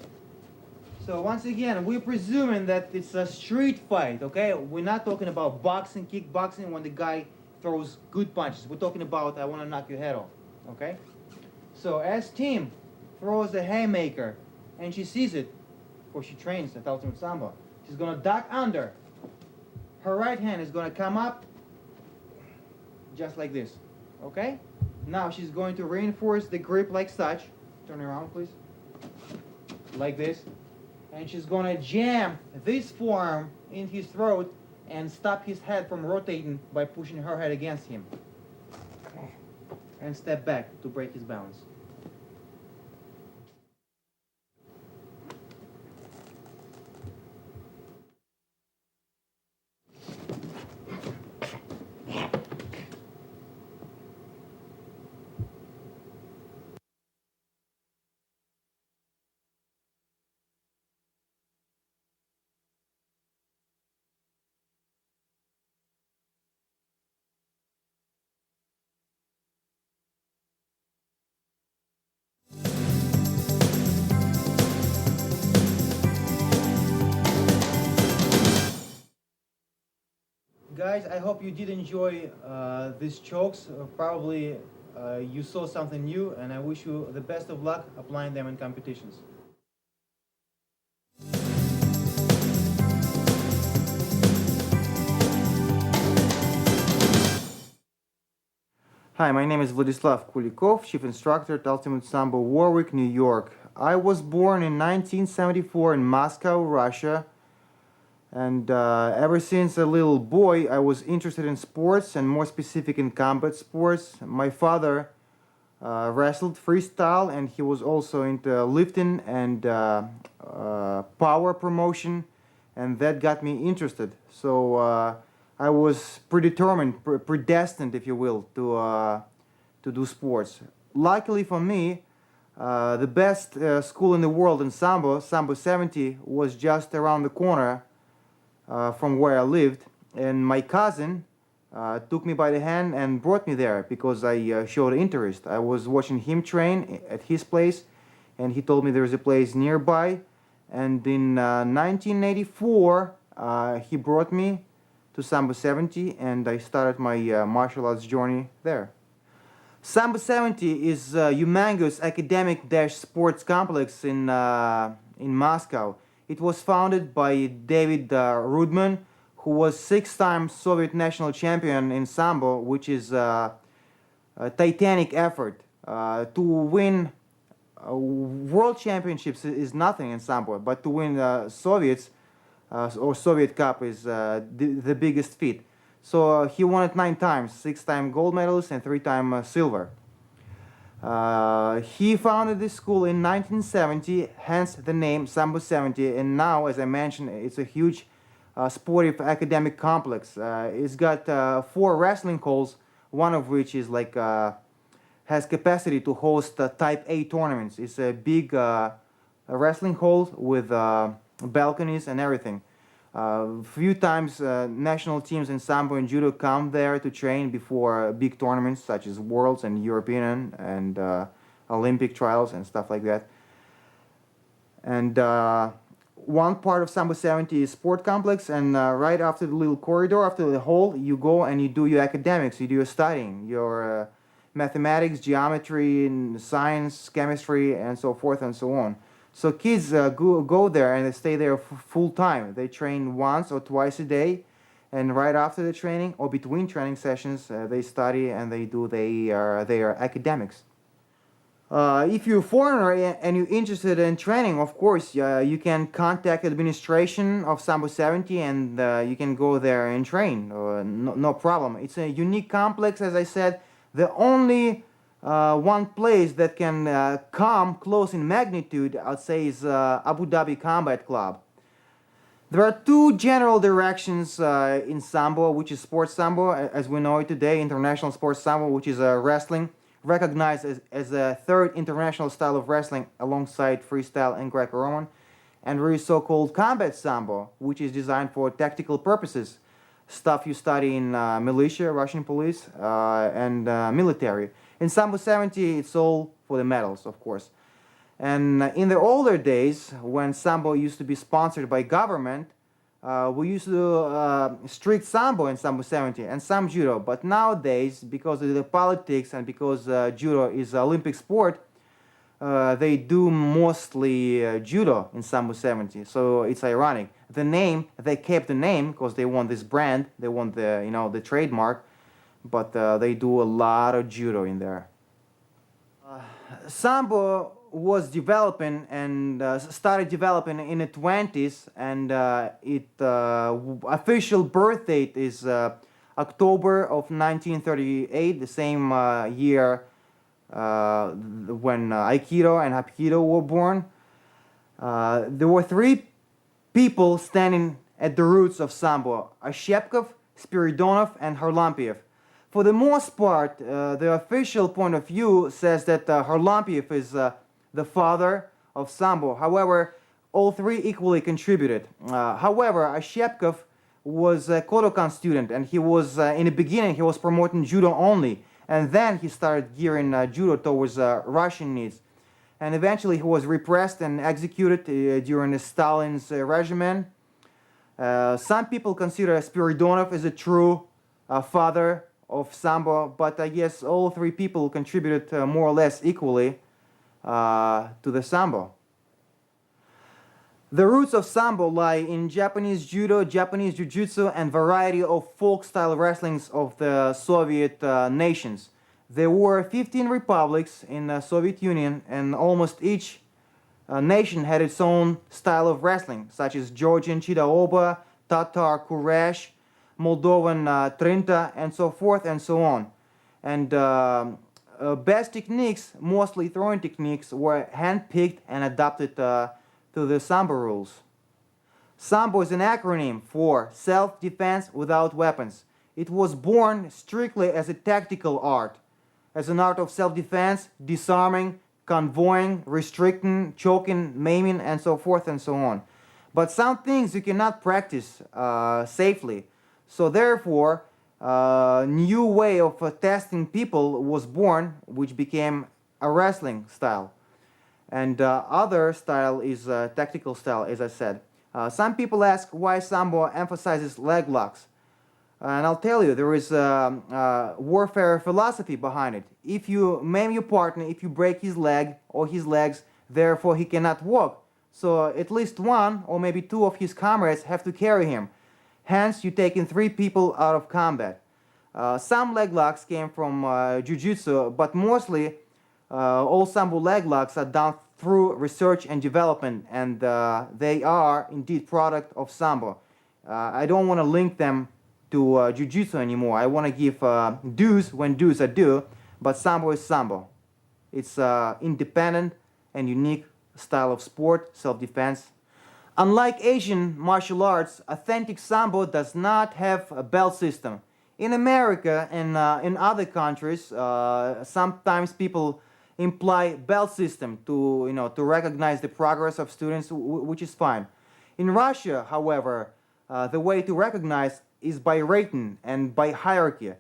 [SPEAKER 1] So once again, we're presuming that it's a street fight, okay? We're not talking about boxing, kickboxing, when the guy throws good punches. We're talking about, I want to knock your head off, okay? So as Tim throws a haymaker, and she sees it, before she trains at Ultimate Sambo, she's going to duck under. Her right hand is going to come up, just like this, okay? Now she's going to reinforce the grip like such. Turn around, please. Like this. And she's going to jam this forearm in his throat and stop his head from rotating by pushing her head against him. And step back to break his balance. Guys, I hope you did enjoy these chokes. Probably you saw something new, and I wish you the best of luck applying them in competitions. Hi, my name is Vladislav Kulikov, Chief Instructor at Ultimate Sambo, Warwick, New York. I was born in 1974 in Moscow, Russia. And ever since a little boy, I was interested in sports, and more specific in combat sports. My father wrestled freestyle, and he was also into lifting and power promotion, and that got me interested. So I was predetermined, predestined, if you will, to do sports. Luckily for me, the best school in the world in Sambo, Sambo 70, was just around the corner from where I lived, and my cousin took me by the hand and brought me there because I showed interest. I was watching him train at his place, and he told me there's a place nearby, and in 1984 he brought me to Sambo 70, and I started my martial arts journey there. Sambo 70 is a humongous academic-sports complex in Moscow. It was founded by David Rudman, who was 6-time Soviet national champion in Sambo, which is a titanic effort. To win world championships is nothing in Sambo, but to win Soviets or Soviet Cup is the biggest feat. So he won it 9 times, 6-time gold medals and 3-time silver. He founded this school in 1970, hence the name Sambo 70, and now, as I mentioned, it's a huge sportive academic complex. It's got 4 wrestling halls, one of which is like has capacity to host Type A tournaments. It's a big wrestling hall with balconies and everything. Few times national teams in Sambo and Judo come there to train before big tournaments such as Worlds and European and Olympic trials and stuff like that. And one part of Sambo 70 is sport complex, and right after the little corridor, after the hall, you go and you do your academics, you do your studying, your mathematics, geometry, and science, chemistry, and so forth and so on. So kids go there and they stay there full time. They train once or twice a day, and right after the training or between training sessions, they study and they do their academics. If you're a foreigner and you're interested in training, of course, you can contact administration of Sambo 70 and you can go there and train. No problem. It's a unique complex, as I said. The only one place that can come close in magnitude, I'd say, is Abu Dhabi Combat Club. There are 2 general directions in Sambo, which is sports Sambo, as we know it today, international sports Sambo, which is wrestling, recognized as a 3rd international style of wrestling alongside freestyle and Greco-Roman, and there is so-called combat Sambo, which is designed for tactical purposes.
[SPEAKER 2] stuff you study in militia, Russian police, and military. In Sambo 70, it's all for the medals, of course. And in the older days, when Sambo used to be sponsored by government, we used to do strict Sambo in Sambo 70 and some Judo. But nowadays, because of the politics and because Judo is an Olympic sport, they do mostly Judo in Sambo 70. So it's ironic. The name, they kept the name because they want this brand, they want the trademark, but they do a lot of Judo in there. Sambo was developing and started developing in the 20s, and its official birth date is October of 1938, the same year when Aikido and Hapkido were born. There were three people standing at the roots of Sambo: Oshchepkov, Spiridonov, and Harlampiev. For the most part, the official point of view says that Harlampiev is the father of Sambo. However, all three equally contributed. However, Oshchepkov was a Kodokan student, and he was, in the beginning, he was promoting Judo only, and then he started gearing Judo towards Russian needs. And eventually he was repressed and executed during Stalin's regime. Some people consider Spiridonov as a true father of Sambo, but I guess all three people contributed more or less equally to the Sambo. The roots of Sambo lie in Japanese Judo, Japanese Jiu-Jitsu, and variety of folk-style wrestlings of the Soviet nations. There were 15 republics in the Soviet Union, and almost each nation had its own style of wrestling, such as Georgian Chidaoba, Tatar Kuresh, Moldovan Trinta, and so forth and so on. And best techniques, mostly throwing techniques, were hand-picked and adapted to the Sambo rules. Sambo is an acronym for self-defense without weapons. It was born strictly as a tactical art, as an art of self-defense, disarming, convoying, restricting, choking, maiming, and so forth and so on. But some things you cannot practice safely. So therefore, a new way of testing people was born, which became a wrestling style. And other style is tactical style, as I said. Some people ask why Sambo emphasizes leg locks. And I'll tell you, there is a warfare philosophy behind it. If you maim your partner, if you break his leg or his legs, therefore he cannot walk. So at least one or maybe two of his comrades have to carry him. Hence, you're taking three people out of combat. Some leg locks came from Jiu-Jitsu, but mostly all Sambo leg locks are done through research and development, and they are indeed product of Sambo. I don't want to link them to Jiu-Jitsu anymore. I want to give dues when dues are due, but Sambo is Sambo. It's independent and unique style of sport, self-defense. Unlike Asian martial arts, authentic Sambo does not have a belt system. In America and in other countries, sometimes people imply belt system to recognize the progress of students, which is fine. In Russia, however, the way to recognize is by rating and by hierarchy.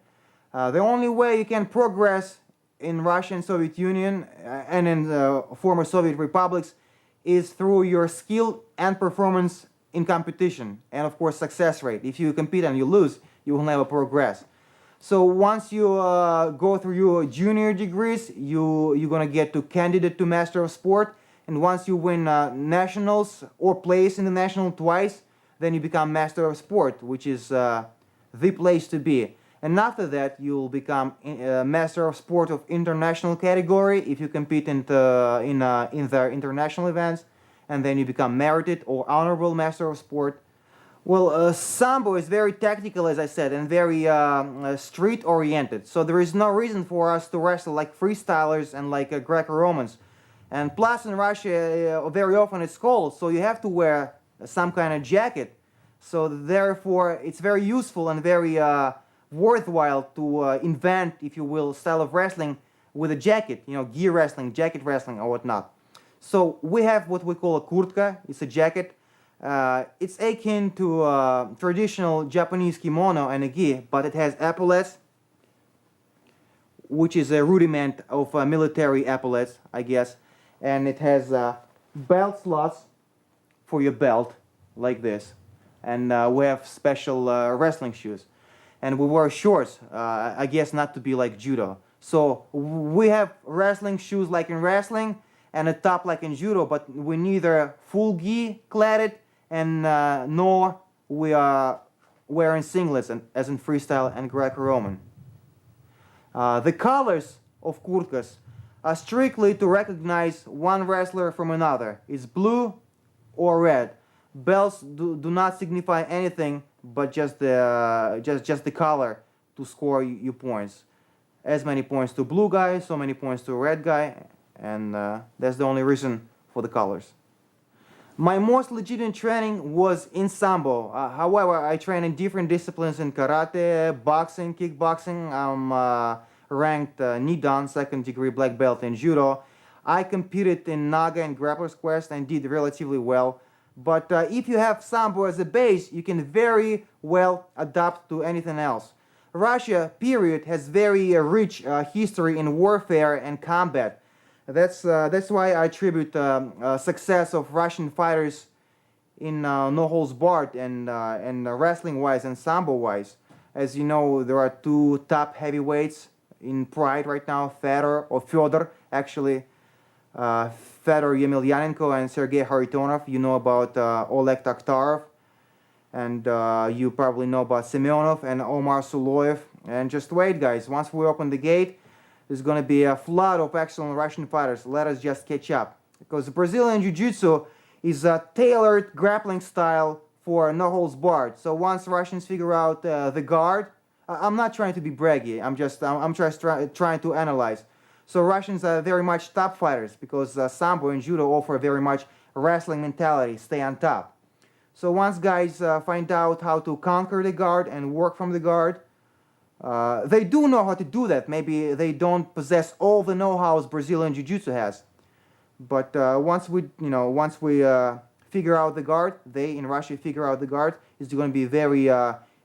[SPEAKER 2] The only way you can progress in Russia and Soviet Union and in the former Soviet republics is through your skill and performance in competition, and of course success rate. If you compete and you lose, you will never progress. So once you go through your junior degrees, you're gonna get to candidate to Master of Sport, and once you win nationals or place in the national twice, then you become Master of Sport, which is the place to be. And after that, you'll become Master of Sport of international category if you compete in the international events, and then you become merited or honorable Master of Sport. Well, Sambo is very tactical, as I said, and very street-oriented. So there is no reason for us to wrestle like freestylers and like Greco-Romans. And plus in Russia, very often it's cold, so you have to wear some kind of jacket. So therefore, it's very useful and very worthwhile to invent, if you will, style of wrestling with a jacket, gear wrestling, jacket wrestling, or whatnot. So we have what we call a kurtka. It's a jacket. It's akin to traditional Japanese kimono and a gi, but it has epaulets, which is a rudiment of military epaulets, I guess. And it has belt slots for your belt, like this. And we have special wrestling shoes. And we wear shorts, I guess not to be like judo. So we have wrestling shoes like in wrestling, and a top like in judo, but we neither full gi cladded, and nor we are wearing singlets as in freestyle and Greco-Roman. The colors of kurtkas are strictly to recognize one wrestler from another. It's blue or red. Belts do not signify anything but just the color to score you points. As many points to blue guy, so many points to red guy, and that's the only reason for the colors. My most legitimate training was in Sambo. However, I train in different disciplines in karate, boxing, kickboxing. I'm ranked Nidan, second degree black belt in judo. I competed in Naga and Grappler's Quest and did relatively well. But if you have Sambo as a base, you can very well adapt to anything else. Russia, period, has very rich history in warfare and combat. That's why I attribute success of Russian fighters in no holds barred and wrestling wise and sambo wise. As you know, there are two top heavyweights in Pride right now, Fyodor actually, Fedor Yemelyanenko and Sergei Haritonov. You know about Oleg Takhtarov, and you probably know about Semyonov and Omar Suloyev. And just wait, guys, once we open the gate, there's going to be a flood of excellent Russian fighters. Let us just catch up. Because Brazilian Jiu-Jitsu is a tailored grappling style for no holds barred. So once Russians figure out the guard, I'm not trying to be braggy. I'm just trying to analyze. So Russians are very much top fighters because Sambo and Judo offer very much wrestling mentality, stay on top. So once guys find out how to conquer the guard and work from the guard, they do know how to do that. Maybe they don't possess all the know-hows Brazilian Jiu-Jitsu has. But once we figure out the guard, they in Russia figure out the guard, it's going to be a very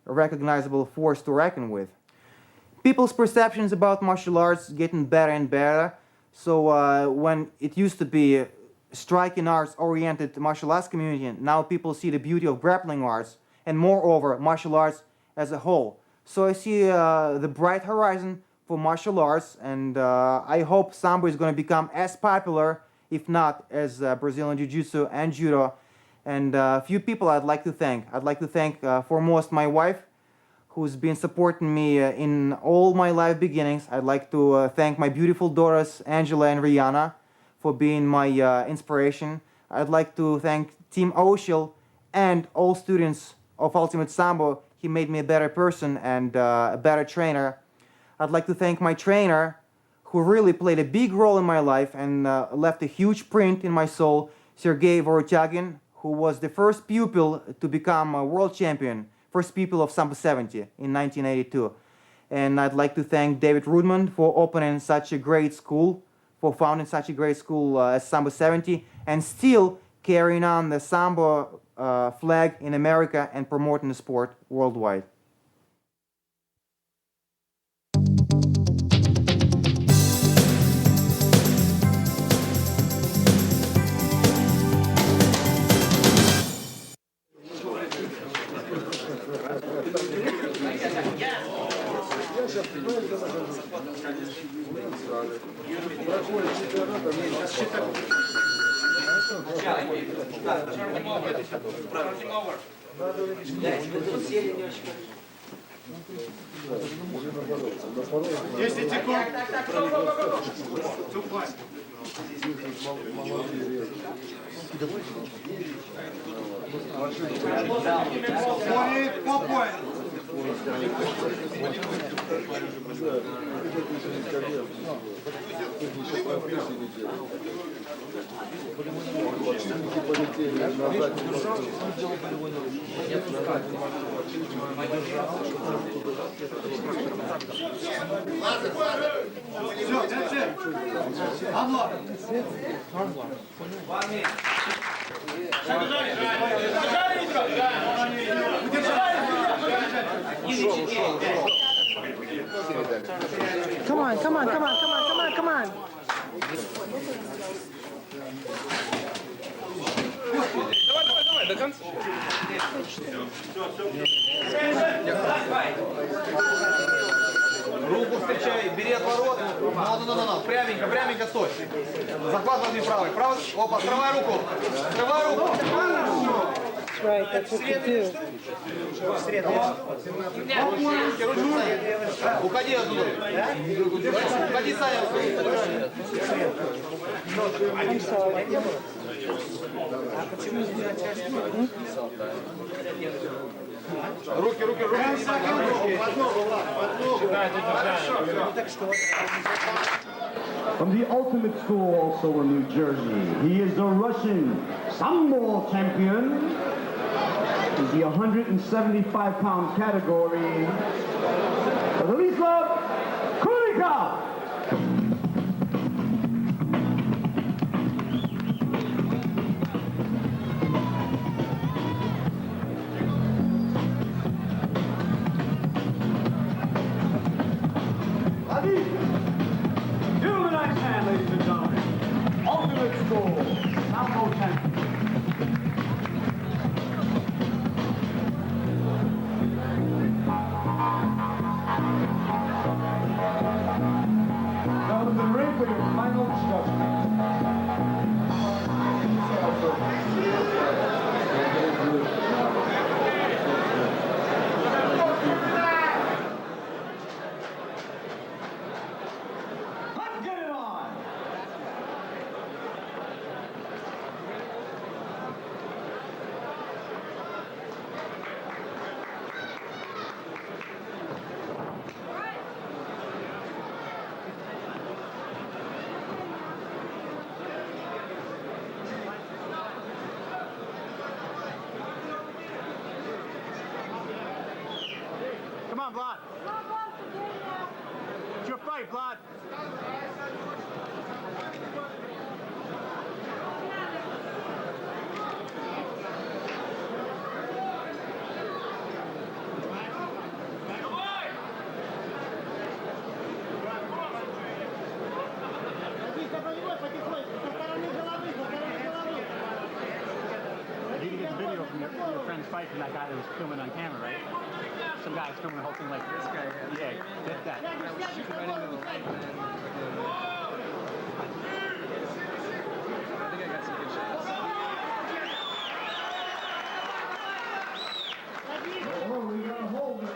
[SPEAKER 2] recognizable force to reckon with. People's perceptions about martial arts getting better and better. So when it used to be striking arts-oriented martial arts community, now people see the beauty of grappling arts and moreover martial arts as a whole. So I see the bright horizon for martial arts, and I hope Sambo is going to become as popular, if not as Brazilian Jiu-Jitsu and Judo. And a few people I'd like to thank. I'd like to thank foremost my wife, who's been supporting me in all my life beginnings. I'd like to thank my beautiful daughters, Angela and Rihanna, for being my inspiration. I'd like to thank Team Oshel and all students of Ultimate Sambo. He made me a better person and a better trainer. I'd like to thank my trainer, who really played a big role in my life and left a huge print in my soul, Sergei Vorotyagin, who was the first pupil to become a world champion, first pupil of Sambo 70 in 1982. And I'd like to thank David Rudman for opening such a great school, for founding such a great school as Sambo 70, and still carrying on the Sambo flag in America and promoting the sport worldwide.
[SPEAKER 1] Все, that's it. Unlock.
[SPEAKER 3] Come on, come on, come on, come on, come on, come on.
[SPEAKER 1] Руку встречай, бери отворот. Ну, пряменько, пряменько стой. Захват возьми правый. Правый, опа, открывай руку. Открывай руку.
[SPEAKER 3] Right, that's what you do.
[SPEAKER 1] Уходи оттуда. Уходи, Саня.
[SPEAKER 3] I'm sorry.
[SPEAKER 1] Руки, руки, руки.
[SPEAKER 4] From the Ultimate School, also in New Jersey, he is the Russian Sambo champion. He's the 175-pound category. Vladislav Kulikov. Give him a nice hand, ladies and gentlemen. Ultimate School, Sambo champion. Now to the ring for your final instructions. Let's get it on! Come on, Vlad. It's your fight, Vlad.
[SPEAKER 5] You can get the video from your friend's fight from that guy that was filming on camera, right? Some guy was filming the whole thing like this guy. Yeah, that guy. I was shooting right into the light, man. I think I got some good shots.
[SPEAKER 4] Oh, we got a hold of it.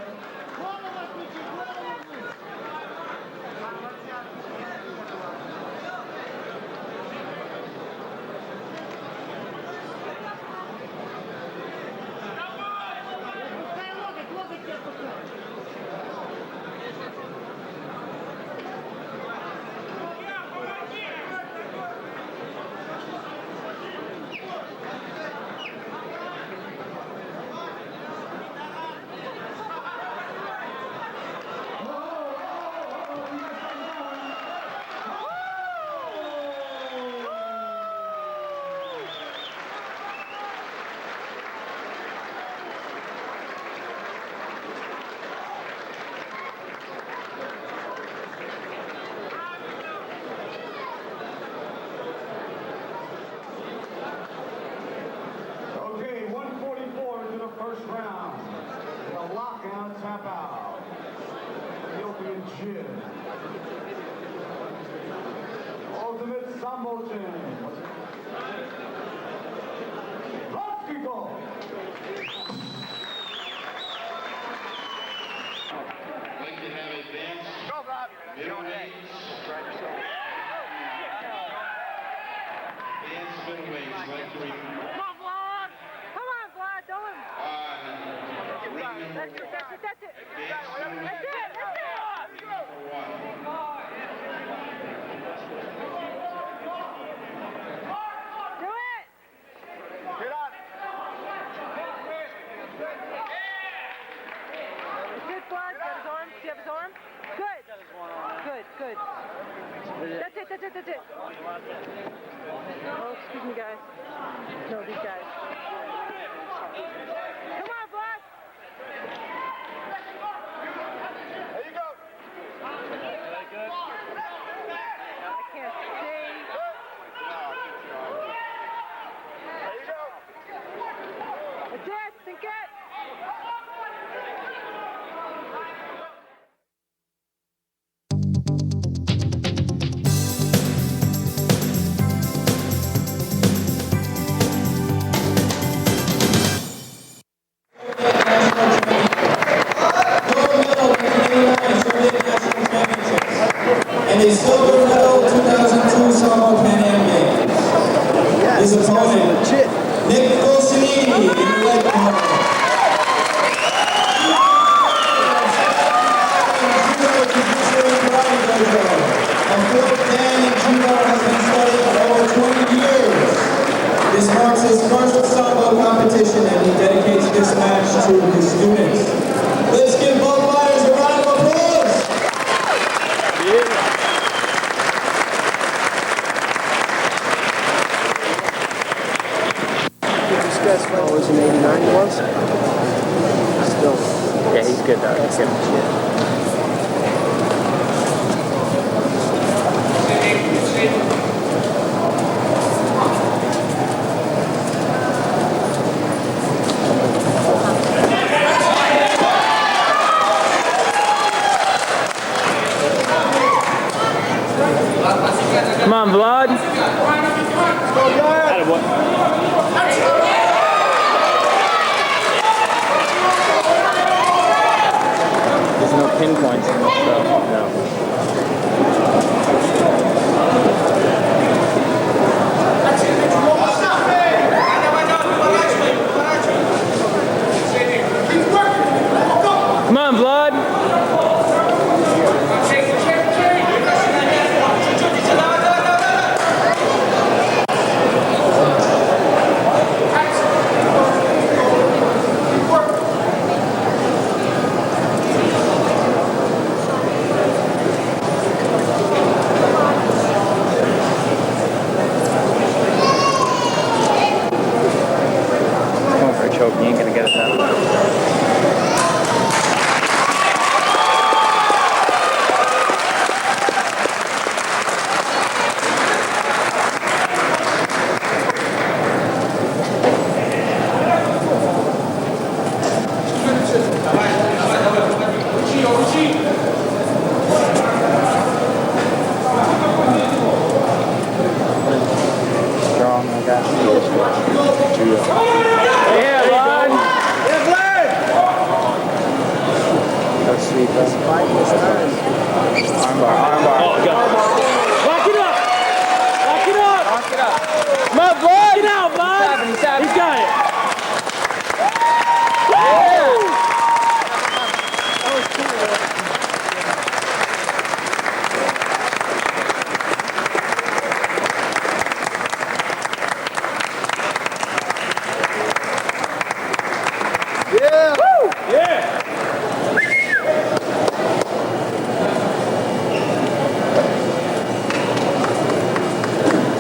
[SPEAKER 4] Okay, 144 into the first round. The lockout tap out. The Ultimate Jib. Ultimate Sambo Jim. Let's go.
[SPEAKER 6] Like to have advanced middleweights, advanced middleweights like to
[SPEAKER 3] Come on, Vlad! Come on, Vlad, don't him!
[SPEAKER 6] ring number
[SPEAKER 3] That's it, that's it, that's it!
[SPEAKER 6] advanced middleweight
[SPEAKER 3] That's it!
[SPEAKER 6] number one.
[SPEAKER 3] Do it! Good, Vlad. Got his arm? Do you have his arm? Good. Good, good. That's it. that's it. Oh, excuse me, guys. No, these guys. Come on, Vlad.
[SPEAKER 6] There you go.
[SPEAKER 3] I can't see.
[SPEAKER 6] There you go.
[SPEAKER 3] That's it. Think it.
[SPEAKER 7] And a silver medal 2002 Sambo Pan Am Games. His opponent, Nick Goscinini, in the red corner. A full pan in judo has been studied for over 20 years. This marks his first Sambo competition, and he dedicates this match to his students. Let's give both fighters a round of applause.
[SPEAKER 8] This guy's fight was in 89 he was? Still. Yeah, he's good though. He's good.
[SPEAKER 9] Come on, Vlad.
[SPEAKER 8] There's no pinpoints in this stuff. No.
[SPEAKER 9] Come on, Vlad.
[SPEAKER 8] Going for a choke, you ain't gonna get it that. Strong, I got
[SPEAKER 9] Yeah, Vlad.
[SPEAKER 8] Go sweep us. Armbar, armbar.
[SPEAKER 9] Oh, go. Lock it up. Lock it up.
[SPEAKER 8] Lock it up.
[SPEAKER 9] Come on, Vlad. Get out, Vlad.
[SPEAKER 8] He's tapping.
[SPEAKER 9] He's got it.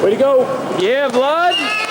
[SPEAKER 9] Way to go. Yeah, Vlad.